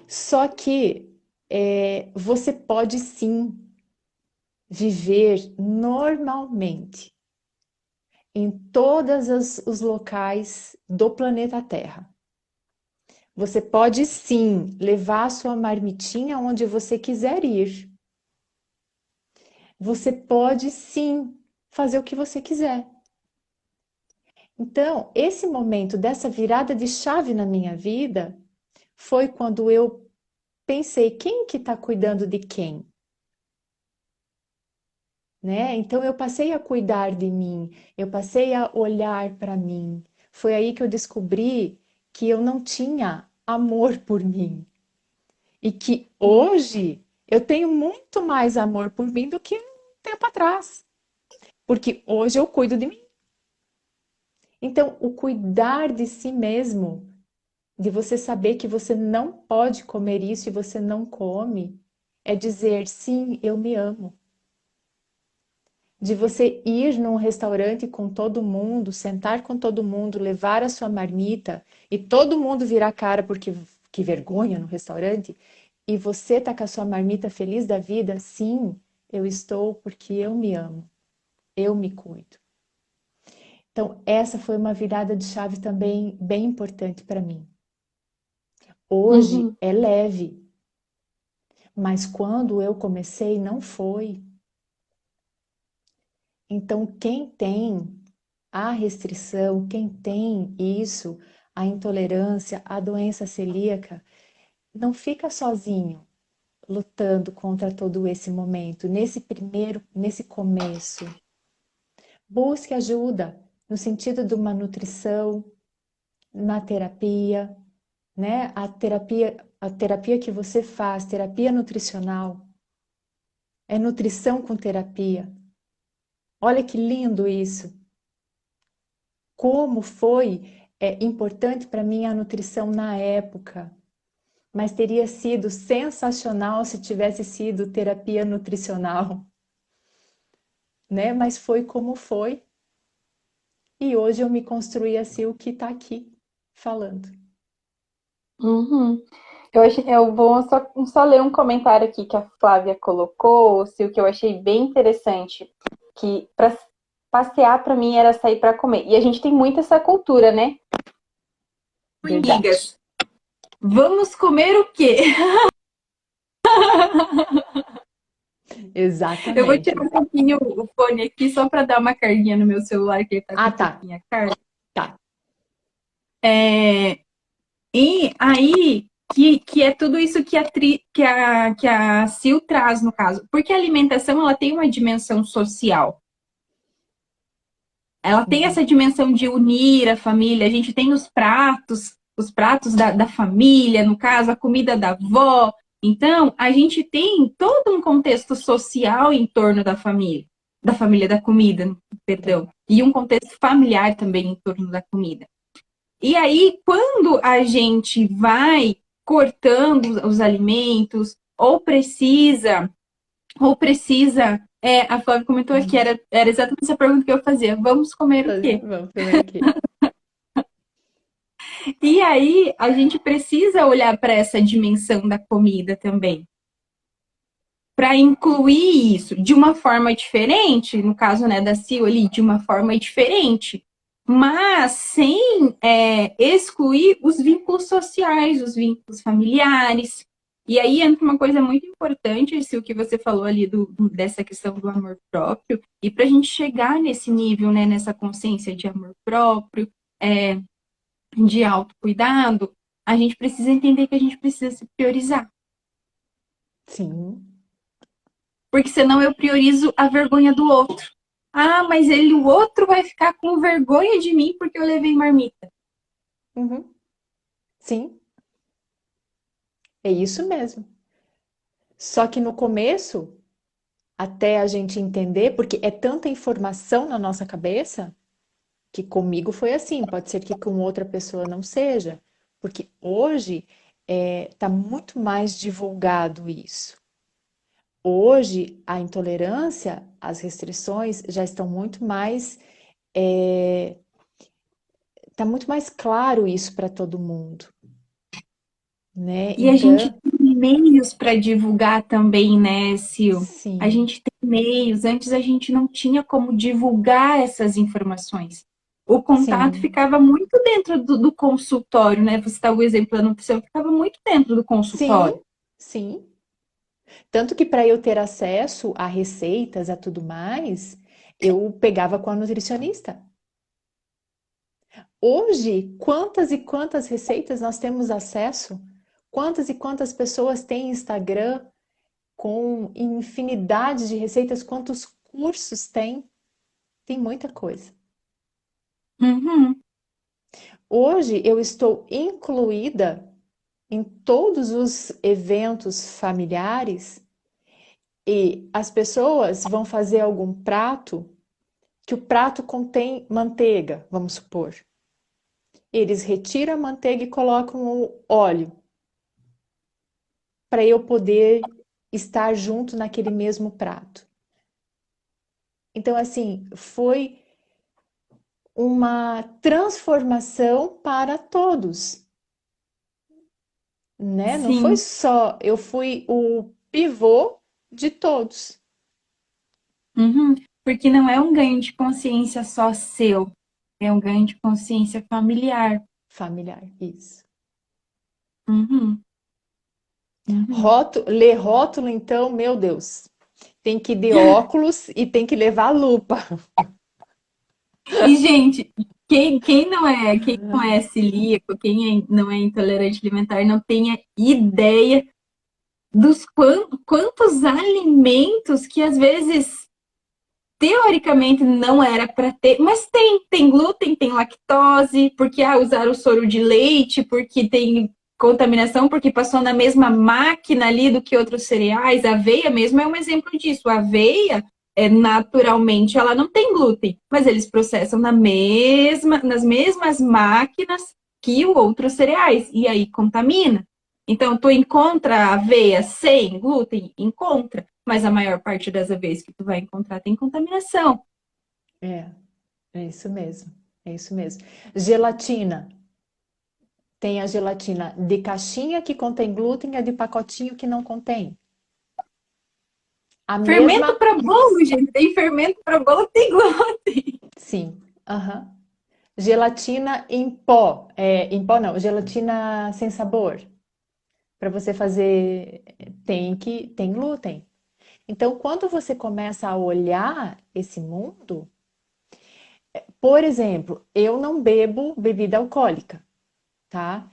Só que você pode sim viver normalmente em todos os locais do planeta Terra. Você pode sim levar a sua marmitinha onde você quiser ir. Você pode sim fazer o que você quiser. Então, esse momento dessa virada de chave na minha vida foi quando eu pensei, quem que está cuidando de quem? Né? Então eu passei a cuidar de mim, eu passei a olhar para mim. Foi aí que eu descobri que eu não tinha amor por mim e que hoje eu tenho muito mais amor por mim do que um tempo atrás, porque hoje eu cuido de mim. Então, o cuidar de si mesmo, de você saber que você não pode comer isso e você não come, é dizer sim, eu me amo. De você ir num restaurante com todo mundo, sentar com todo mundo, levar a sua marmita e todo mundo virar a cara porque que vergonha no restaurante, e você tá com a sua marmita feliz da vida, sim, eu estou porque eu me amo, eu me cuido. Então, essa foi uma virada de chave também bem importante para mim. Hoje Uhum. é leve, mas quando eu comecei não foi. Então, quem tem a restrição, quem tem isso, a intolerância, a doença celíaca, não fica sozinho lutando contra todo esse momento, nesse começo. Busque ajuda no sentido de uma nutrição, na terapia, né? A terapia que você faz, terapia nutricional, é nutrição com terapia. Olha que lindo isso. Como foi importante para mim a nutrição na época, mas teria sido sensacional se tivesse sido terapia nutricional, né? Mas foi como foi, e hoje eu me construí assim o que está aqui falando. Uhum. Eu vou só ler um comentário aqui que a Flávia colocou, se o que eu achei bem interessante, que para passear para mim era sair para comer. E a gente tem muito essa cultura, né? Verdade. Amigas, vamos comer o quê? Eu vou tirar Exatamente. um pouquinho o fone aqui só para dar uma carguinha no meu celular, que ele tá com Ah, um tá, pouquinho a carga. tá. E aí, que é tudo isso que a Sil traz, no caso. Porque a alimentação, ela tem uma dimensão social. Ela tem Uhum. essa dimensão de unir a família. A gente tem os pratos da família, no caso, a comida da avó. Então, a gente tem todo um contexto social em torno da família da comida, Tem. perdão, e um contexto familiar também em torno da comida. E aí, quando a gente vai cortando os alimentos, a Flávia comentou aqui, Uhum. era exatamente essa pergunta que eu fazia: vamos comer o quê? Vamos primeiro aqui. E aí, a gente precisa olhar para essa dimensão da comida também, para incluir isso de uma forma diferente, no caso, né, da Sil ali, de uma forma diferente, mas sem excluir os vínculos sociais, os vínculos familiares. E aí entra uma coisa muito importante, Sil, que você falou ali dessa questão do amor próprio, e para a gente chegar nesse nível, né, nessa consciência de amor próprio, de autocuidado, a gente precisa entender que a gente precisa se priorizar. Sim. Porque senão eu priorizo a vergonha do outro. Ah, mas o outro vai ficar com vergonha de mim porque eu levei marmita. Uhum. Sim, é isso mesmo. Só que no começo, até a gente entender, porque é tanta informação na nossa cabeça, que comigo foi assim, pode ser que com outra pessoa não seja, porque hoje está muito mais divulgado isso. Hoje, a intolerância, as restrições já estão muito mais, tá muito mais claro isso para todo mundo, né? E a gente Então, tem meios para divulgar também, né, Sil? A sim, gente tem meios. Antes a gente não tinha como divulgar essas informações. O contato sim, ficava muito dentro do consultório, né? Você dá o exemplo da nutrição, ficava muito dentro do consultório. sim, sim. Tanto que para eu ter acesso a receitas, a tudo mais, eu pegava com a nutricionista. Hoje, quantas e quantas receitas nós temos acesso? Quantas e quantas pessoas têm Instagram com infinidade de receitas? Quantos cursos tem? Tem muita coisa. Uhum. Hoje eu estou incluída em todos os eventos familiares e as pessoas vão fazer algum prato que o prato contém manteiga, vamos supor. Eles retiram a manteiga e colocam o óleo para eu poder estar junto naquele mesmo prato. Então, assim, foi uma transformação para todos, né? Não foi Sim. só eu fui o pivô de todos. Uhum. Porque não é um ganho de consciência só seu, é um ganho de consciência familiar. Familiar, isso. Uhum. Uhum. Ler rótulo, então, meu Deus, tem que ir de óculos e tem que levar a lupa. E, gente, quem não é celíaco, não é intolerante alimentar, não tem ideia dos quantos alimentos que às vezes teoricamente não era para ter, mas tem glúten, tem lactose, porque usaram o soro de leite, porque tem contaminação, porque passou na mesma máquina ali do que outros cereais. A aveia mesmo é um exemplo disso. A aveia, naturalmente, ela não tem glúten, mas eles processam nas mesmas máquinas que os outros cereais, e aí contamina. Então, tu encontra aveia sem glúten? Encontra, mas a maior parte das aveias que tu vai encontrar tem contaminação. É, é isso mesmo. É isso mesmo. Gelatina. Tem a gelatina de caixinha que contém glúten e a de pacotinho que não contém. A Fermento mesma, para bolo, gente. Tem fermento para bolo, tem glúten. sim. Aham. Gelatina em pó não, gelatina sem sabor. Para você fazer, tem glúten. Então, quando você começa a olhar esse mundo, por exemplo, eu não bebo bebida alcoólica, tá?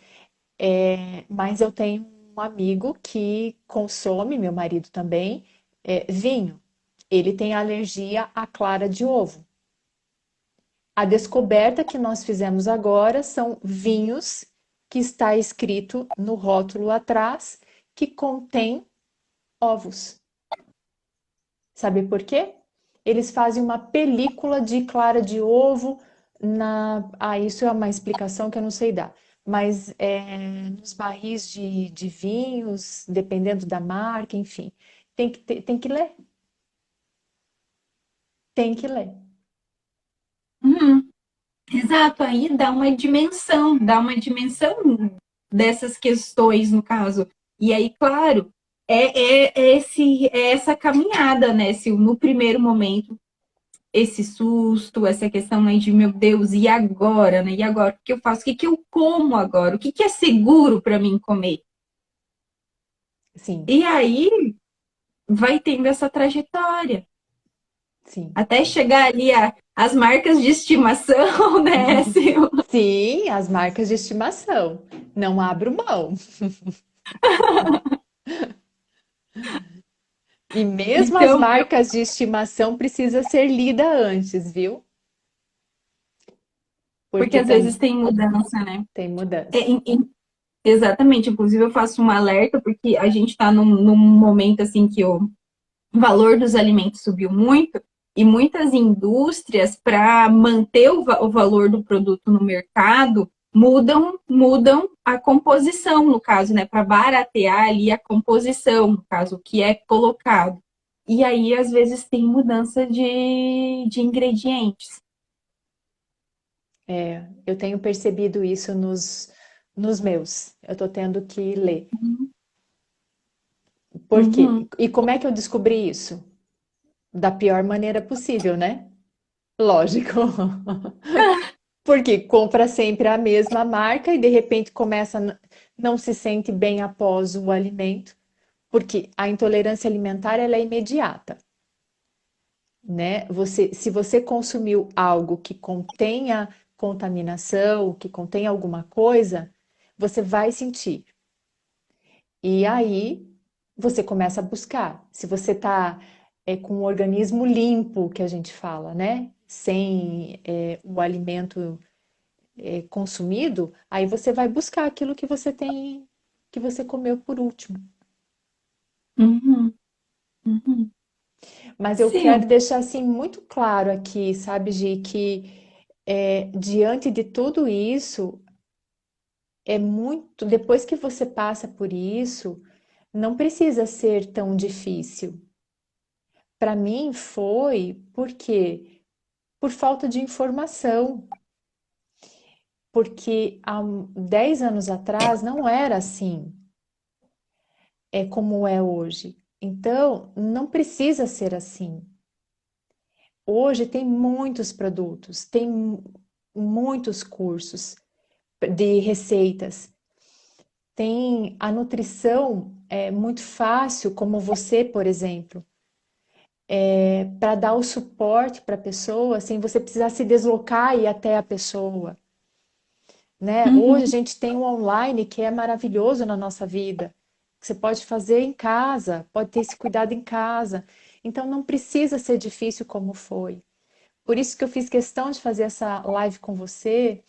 Mas eu tenho um amigo que consome, meu marido também, vinho. Ele tem alergia à clara de ovo. A descoberta que nós fizemos agora são vinhos que está escrito no rótulo atrás que contém ovos. Sabe por quê? Eles fazem uma película de clara de ovo isso é uma explicação que eu não sei dar. Mas nos barris de vinhos, dependendo da marca, enfim. Tem que ler. Tem que ler. Uhum. Exato, aí dá uma dimensão dessas questões, no caso. E aí, claro, é essa caminhada, né? Se no primeiro momento, esse susto, essa questão aí de, meu Deus, e agora, né? E agora? O que eu faço? O que que eu como agora? O que que é seguro para mim comer? Sim, E aí vai tendo essa trajetória. sim. Até chegar ali as marcas de estimação, né, Sil? Sim, as marcas de estimação. Não abro mão. E mesmo as Então, marcas de estimação precisa ser lida antes, viu? porque Porque às vezes também tem mudança, né? tem É, mudança. exatamente, inclusive eu faço um alerta, porque a gente está num momento assim que o valor dos alimentos subiu muito, e muitas indústrias, para manter o valor do produto no mercado, mudam a composição, no caso, né? Para baratear ali a composição, no caso, o que é colocado. E aí, às vezes, tem mudança de ingredientes. Eu tenho percebido isso nos meus. Eu tô tendo que ler. Por quê? Uhum. E como é que eu descobri isso? Da pior maneira possível, né? Lógico. Porque compra sempre a mesma marca e de repente não se sente bem após o alimento, porque a intolerância alimentar ela é imediata, né? Se você consumiu algo que contenha contaminação, que contém alguma coisa, você vai sentir. E aí você começa a buscar. Se você está com o organismo limpo, que a gente fala, né? Sem o alimento consumido, aí você vai buscar aquilo que você tem, que você comeu por último. Uhum. Uhum. Mas eu Sil, quero deixar assim muito claro aqui, sabe, Gi, que diante de tudo isso, é muito. Depois que você passa por isso, não precisa ser tão difícil. Para mim foi porque por falta de informação, porque há 10 anos atrás não era assim, como é hoje. Então, não precisa ser assim. Hoje tem muitos produtos, tem muitos cursos de receitas. Tem a nutrição é muito fácil, como você, por exemplo, para dar o suporte para a pessoa sem você precisar se deslocar e ir até a pessoa, né? Hoje a uhum. gente tem um online que é maravilhoso na nossa vida. Que você pode fazer em casa, pode ter esse cuidado em casa. Então não precisa ser difícil como foi. Por isso que eu fiz questão de fazer essa live com você,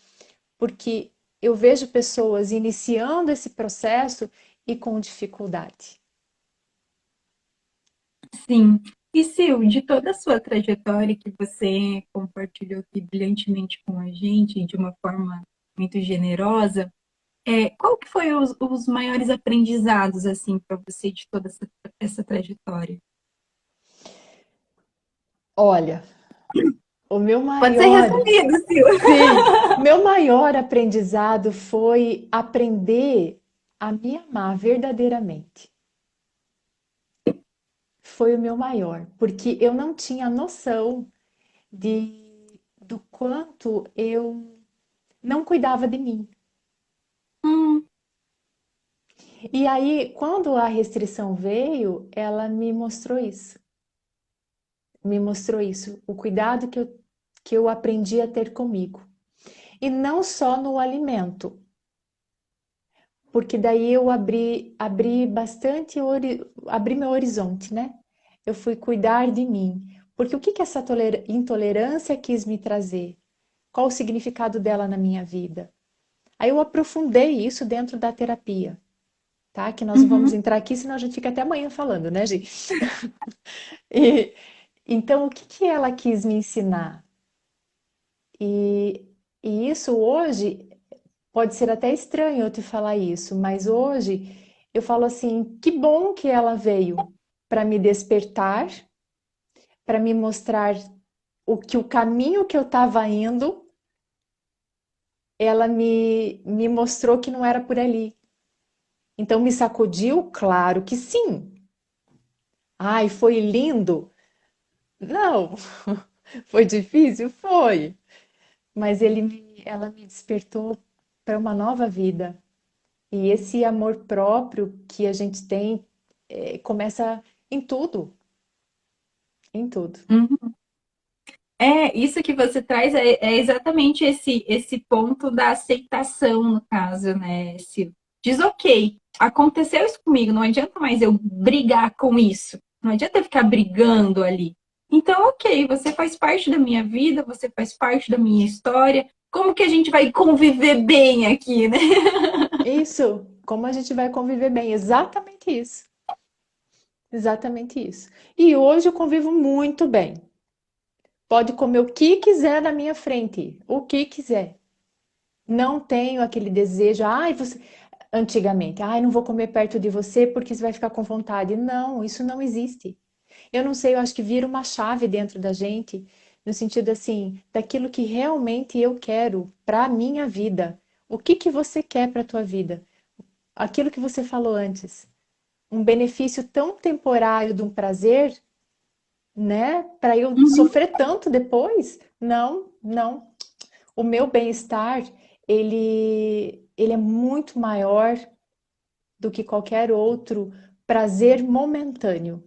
porque eu vejo pessoas iniciando esse processo e com dificuldade. Sim. E Sil, de toda a sua trajetória que você compartilhou aqui brilhantemente com a gente, de uma forma muito generosa, qual que foi os maiores aprendizados assim para você de toda essa trajetória? Olha, o meu Pode ser maior, resumido, Sil. sim, meu maior aprendizado foi aprender a me amar verdadeiramente. Foi o meu maior, porque eu não tinha noção do quanto eu não cuidava de mim. Hum, E aí, quando a restrição veio, ela me mostrou isso. Me mostrou isso, o cuidado que eu aprendi a ter comigo. E não só no alimento, porque daí eu abri bastante, abri meu horizonte, né? Eu fui cuidar de mim. Porque o que que essa intolerância quis me trazer? Qual o significado dela na minha vida? Aí eu aprofundei isso dentro da terapia, tá? Que nós não vamos uhum. entrar aqui, senão a gente fica até amanhã falando, né, Gi? E, então, o que que ela quis me ensinar? E, e isso hoje pode ser até estranho eu te falar isso, mas hoje eu falo assim, que bom que ela veio para me despertar, para me mostrar o caminho que eu estava indo, ela me mostrou que não era por ali. Então me sacudiu, claro que sim. Ai, foi lindo? Não. Foi difícil? Foi. Mas ela me despertou para uma nova vida. E esse amor próprio que a gente tem começa em tudo, em tudo. Uhum. Isso que você traz é exatamente esse ponto da aceitação, no caso, né? Esse, diz, ok, aconteceu isso comigo, não adianta mais eu brigar com isso, não adianta eu ficar brigando ali. Então, ok, você faz parte da minha vida, você faz parte da minha história, como que a gente vai conviver bem aqui, né? Isso, como a gente vai conviver bem, exatamente isso. Exatamente isso. E hoje eu convivo muito bem. Pode comer o que quiser na minha frente, o que quiser. Não tenho aquele desejo, ai, você. Antigamente, ai, não vou comer perto de você porque você vai ficar com vontade. Não, isso não existe. Eu não sei, eu acho que vira uma chave dentro da gente, no sentido assim, daquilo que realmente eu quero para a minha vida. O que que você quer para a tua vida? Aquilo que você falou antes, um benefício tão temporário de um prazer, né? Para eu Uhum, sofrer tanto depois? Não, não. O meu bem-estar, ele é muito maior do que qualquer outro prazer momentâneo.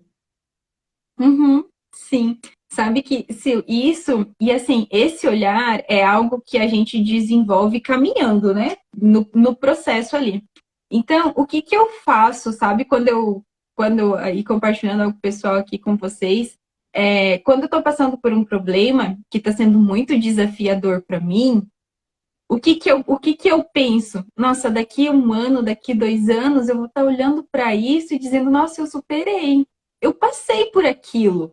uhum, sim. Sabe que se isso, e assim, esse olhar é algo que a gente desenvolve caminhando, né? No processo ali. Então, o que que eu faço, sabe, aí compartilhando com o pessoal aqui com vocês, quando eu tô passando por um problema que está sendo muito desafiador para mim, o que que eu penso? Nossa, daqui 1 ano, daqui 2 anos, eu vou estar olhando para isso e dizendo, nossa, eu superei. Eu passei por aquilo.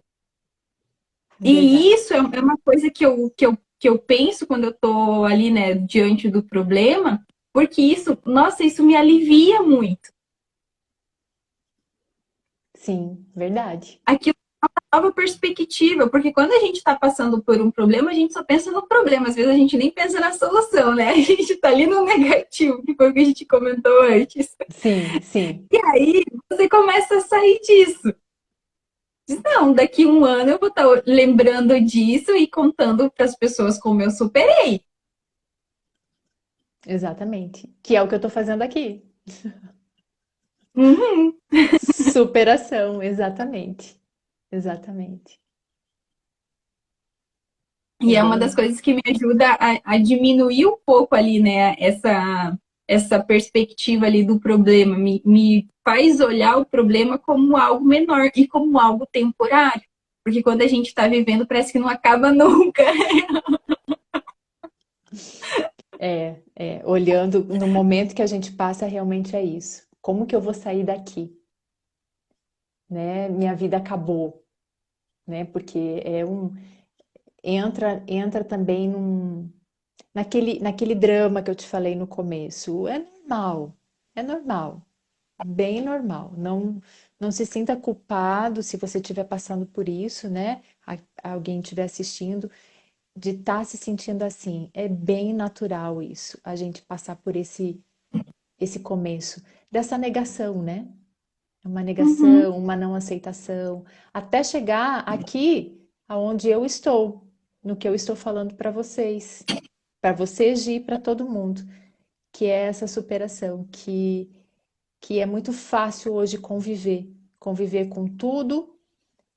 E Verdade. isso é uma coisa que eu penso quando eu estou ali, né, diante do problema, porque isso, nossa, isso me alivia muito. Sim, verdade. Aquilo é uma nova perspectiva, porque quando a gente está passando por um problema, a gente só pensa no problema, às vezes a gente nem pensa na solução, né? A gente está ali no negativo, que foi o que a gente comentou antes. Sim, sim. E aí você começa a sair disso. Diz, não, daqui 1 ano eu vou estar lembrando disso e contando para as pessoas como eu superei. Exatamente. Que é o que eu tô fazendo aqui. Uhum. Superação, exatamente. Exatamente. É E é uma das bem. coisas que me ajuda a diminuir um pouco ali, né, essa perspectiva ali do problema. Me faz olhar o problema como algo menor e como algo temporário. Porque quando a gente está vivendo, parece que não acaba nunca. Olhando no momento que a gente passa, realmente é isso. Como que eu vou sair daqui, né? Minha vida acabou, né? Porque entra também naquele drama que eu te falei no começo. É normal, bem normal. Não se sinta culpado se você estiver passando por isso, né? Alguém estiver assistindo, de estar se sentindo assim. É bem natural isso, a gente passar por esse começo dessa negação, né? Uma Uhum. negação, uma não aceitação, até chegar aqui aonde eu estou, no que eu estou falando para vocês e para todo mundo, que é essa superação, que é muito fácil hoje conviver com tudo,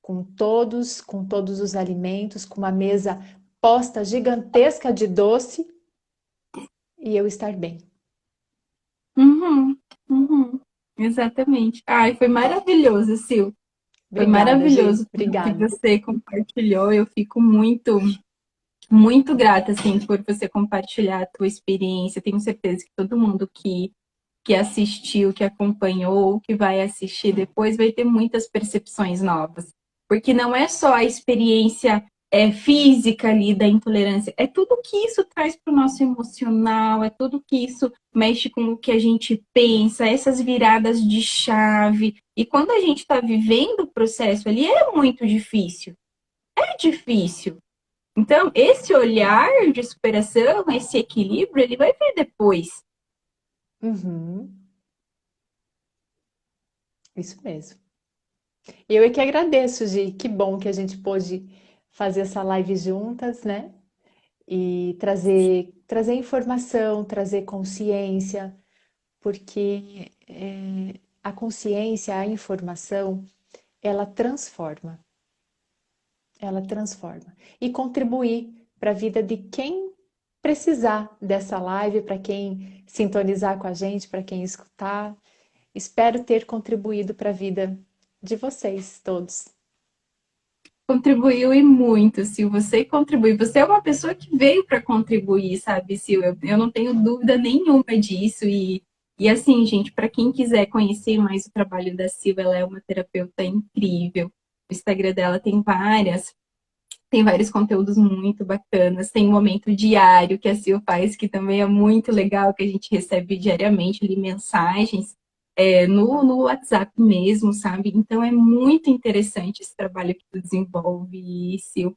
com todos os alimentos, com uma mesa posta gigantesca de doce e eu estar bem. Uhum. Uhum. Exatamente. Ai, foi maravilhoso, Sil. Foi Obrigada, Gi, maravilhoso tudo que obrigada. você compartilhou. Eu fico muito, muito grata, assim, por você compartilhar a tua experiência. Tenho certeza que todo mundo que assistiu, que acompanhou, que vai assistir depois, vai ter muitas percepções novas. Porque não é só a experiência física ali da intolerância, é tudo que isso traz para o nosso emocional, é tudo que isso mexe com o que a gente pensa, essas viradas de chave. E quando a gente está vivendo o processo ali, é muito difícil. É difícil. Então, esse olhar de superação, esse equilíbrio, ele vai vir depois. Uhum, isso mesmo. Eu é que agradeço, Gi. Que bom que a gente pôde fazer essa live juntas, né? E trazer informação, trazer consciência, porque a consciência, a informação, ela transforma, ela transforma. E contribuir para a vida de quem precisar dessa live, para quem sintonizar com a gente, para quem escutar. Espero ter contribuído para a vida de vocês todos. Contribuiu e muito, Sil. Você contribui. Você é uma pessoa que veio para contribuir, sabe, Sil? Eu não tenho dúvida nenhuma disso. E assim, gente, para quem quiser conhecer mais o trabalho da Sil, ela é uma terapeuta incrível. O Instagram dela tem Tem vários conteúdos muito bacanas. Tem um momento diário que a Sil faz, que também é muito legal, que a gente recebe diariamente ali mensagens no WhatsApp mesmo, sabe? Então é muito interessante esse trabalho que tu desenvolve, Sil.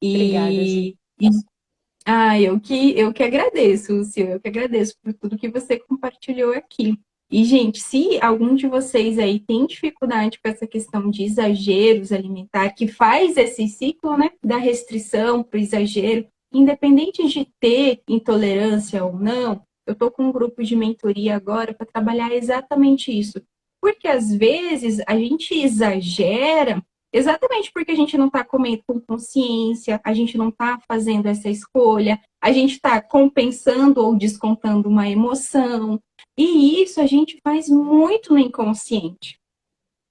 Obrigada, Gi. E eu que agradeço, Sil, eu que agradeço por tudo que você compartilhou aqui. E, gente, se algum de vocês aí tem dificuldade com essa questão de exageros alimentar, que faz esse ciclo, né, da restrição para o exagero, independente de ter intolerância ou não, eu estou com um grupo de mentoria agora para trabalhar exatamente isso. Porque às vezes a gente exagera exatamente porque a gente não está comendo com consciência, a gente não está fazendo essa escolha, a gente está compensando ou descontando uma emoção. E isso a gente faz muito no inconsciente.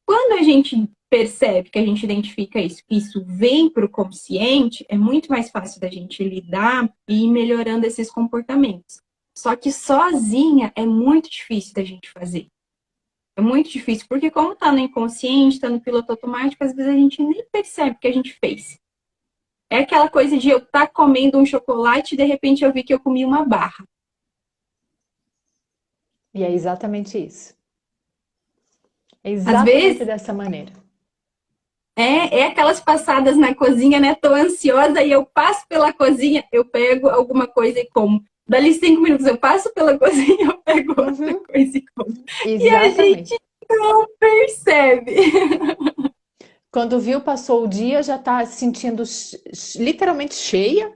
Quando a gente percebe que a gente identifica isso, que isso vem para o consciente, é muito mais fácil da gente lidar e ir melhorando esses comportamentos. Só que sozinha é muito difícil da gente fazer. É muito difícil, porque como está no inconsciente, está no piloto automático, às vezes a gente nem percebe o que a gente fez. É aquela coisa de eu estar comendo um chocolate e de repente eu vi que eu comi uma barra. E é exatamente isso. É Às exatamente vezes dessa maneira. é aquelas passadas na cozinha, né? Tô ansiosa e eu passo pela cozinha, eu pego alguma coisa e como. Dali 5 minutos eu passo pela cozinha, eu pego outra Uhum, coisa e como. E a exatamente. gente não percebe. Quando viu, passou o dia, já está se sentindo literalmente cheia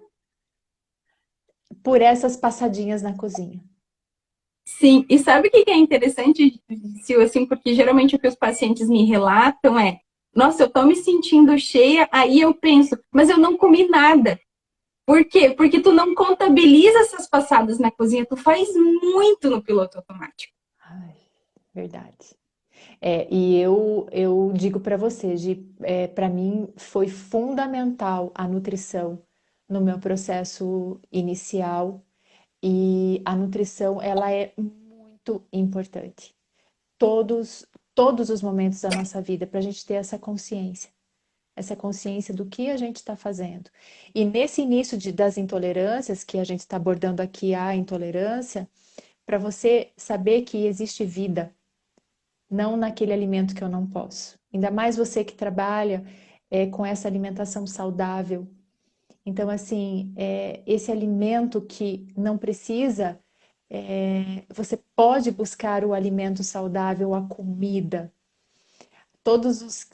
por essas passadinhas na cozinha. Sim, e sabe o que é interessante, Sil, assim, porque geralmente o que os pacientes me relatam é, nossa, eu tô me sentindo cheia, aí eu penso, mas eu não comi nada. Por quê? Porque tu não contabiliza essas passadas na cozinha, tu faz muito no piloto automático. Ai, verdade. E eu digo para você, Gi, para mim foi fundamental a nutrição no meu processo inicial e a nutrição ela é muito importante. Todos, todos os momentos da nossa vida para a gente ter essa consciência do que a gente está fazendo. E nesse início das intolerâncias que a gente está abordando aqui, a intolerância, para você saber que existe vida não naquele alimento que eu não posso. Ainda mais você que trabalha com essa alimentação saudável. Então, assim, esse alimento que não precisa, você pode buscar o alimento saudável, a comida, todos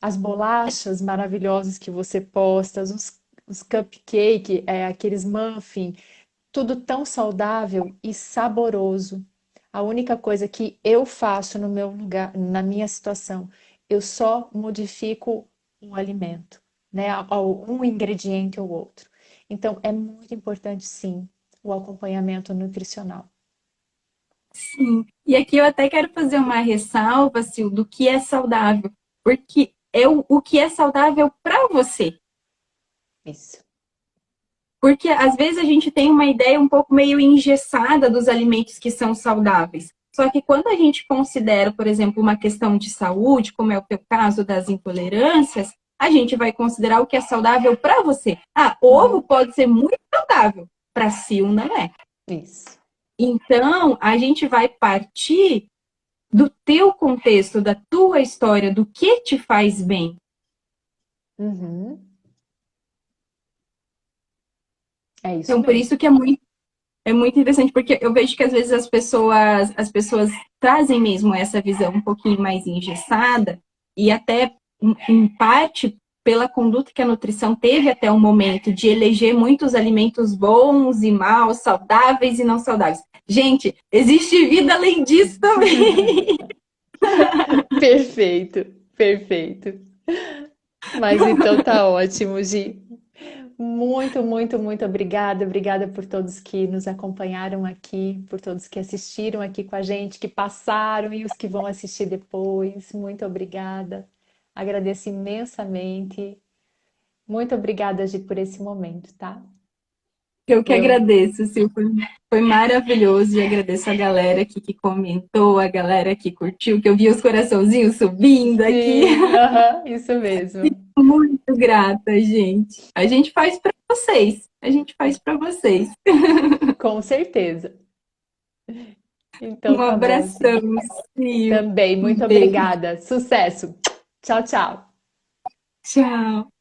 as bolachas maravilhosas que você posta, os cupcake, aqueles muffin, tudo tão saudável e saboroso. A única coisa que eu faço no meu lugar, na minha situação, eu só modifico o alimento, né? Um ingrediente ou outro. Então, é muito importante, sim, o acompanhamento nutricional. Sim. E aqui eu até quero fazer uma ressalva, Sil, do que é saudável, porque é o que é saudável para você. Isso. Porque às vezes a gente tem uma ideia um pouco meio engessada dos alimentos que são saudáveis. Só que quando a gente considera, por exemplo, uma questão de saúde, como é o teu caso das intolerâncias, a gente vai considerar o que é saudável para você. Ah, ovo Uhum. pode ser muito saudável, para Sil não é. Isso. Então, a gente vai partir do teu contexto, da tua história, do que te faz bem. Uhum. É isso Então, por mesmo. isso que é muito interessante, porque eu vejo que às vezes as pessoas trazem mesmo essa visão um pouquinho mais engessada, e até em parte pela conduta que a nutrição teve até o momento de eleger muitos alimentos bons e maus, saudáveis e não saudáveis. Gente, existe vida além disso também. Perfeito, perfeito. Mas então tá ótimo, Gi. Muito, muito, muito obrigada. Obrigada por todos que nos acompanharam aqui, por todos que assistiram aqui com a gente, que passaram e os que vão assistir depois. Muito obrigada. Agradeço imensamente. Muito obrigada, Gi, por esse momento, tá? Eu que Eu, agradeço, Sil. Foi maravilhoso e agradeço a galera aqui que comentou, a galera que curtiu, que eu vi os coraçãozinhos subindo aqui. sim, aham, isso mesmo. Muito grata, gente. A gente faz para vocês. A gente faz para vocês. Com certeza. Então Um tá bom, abração, Sil. Sil. Também, Um muito beijo. obrigada. Sucesso. Tchau, tchau. Tchau.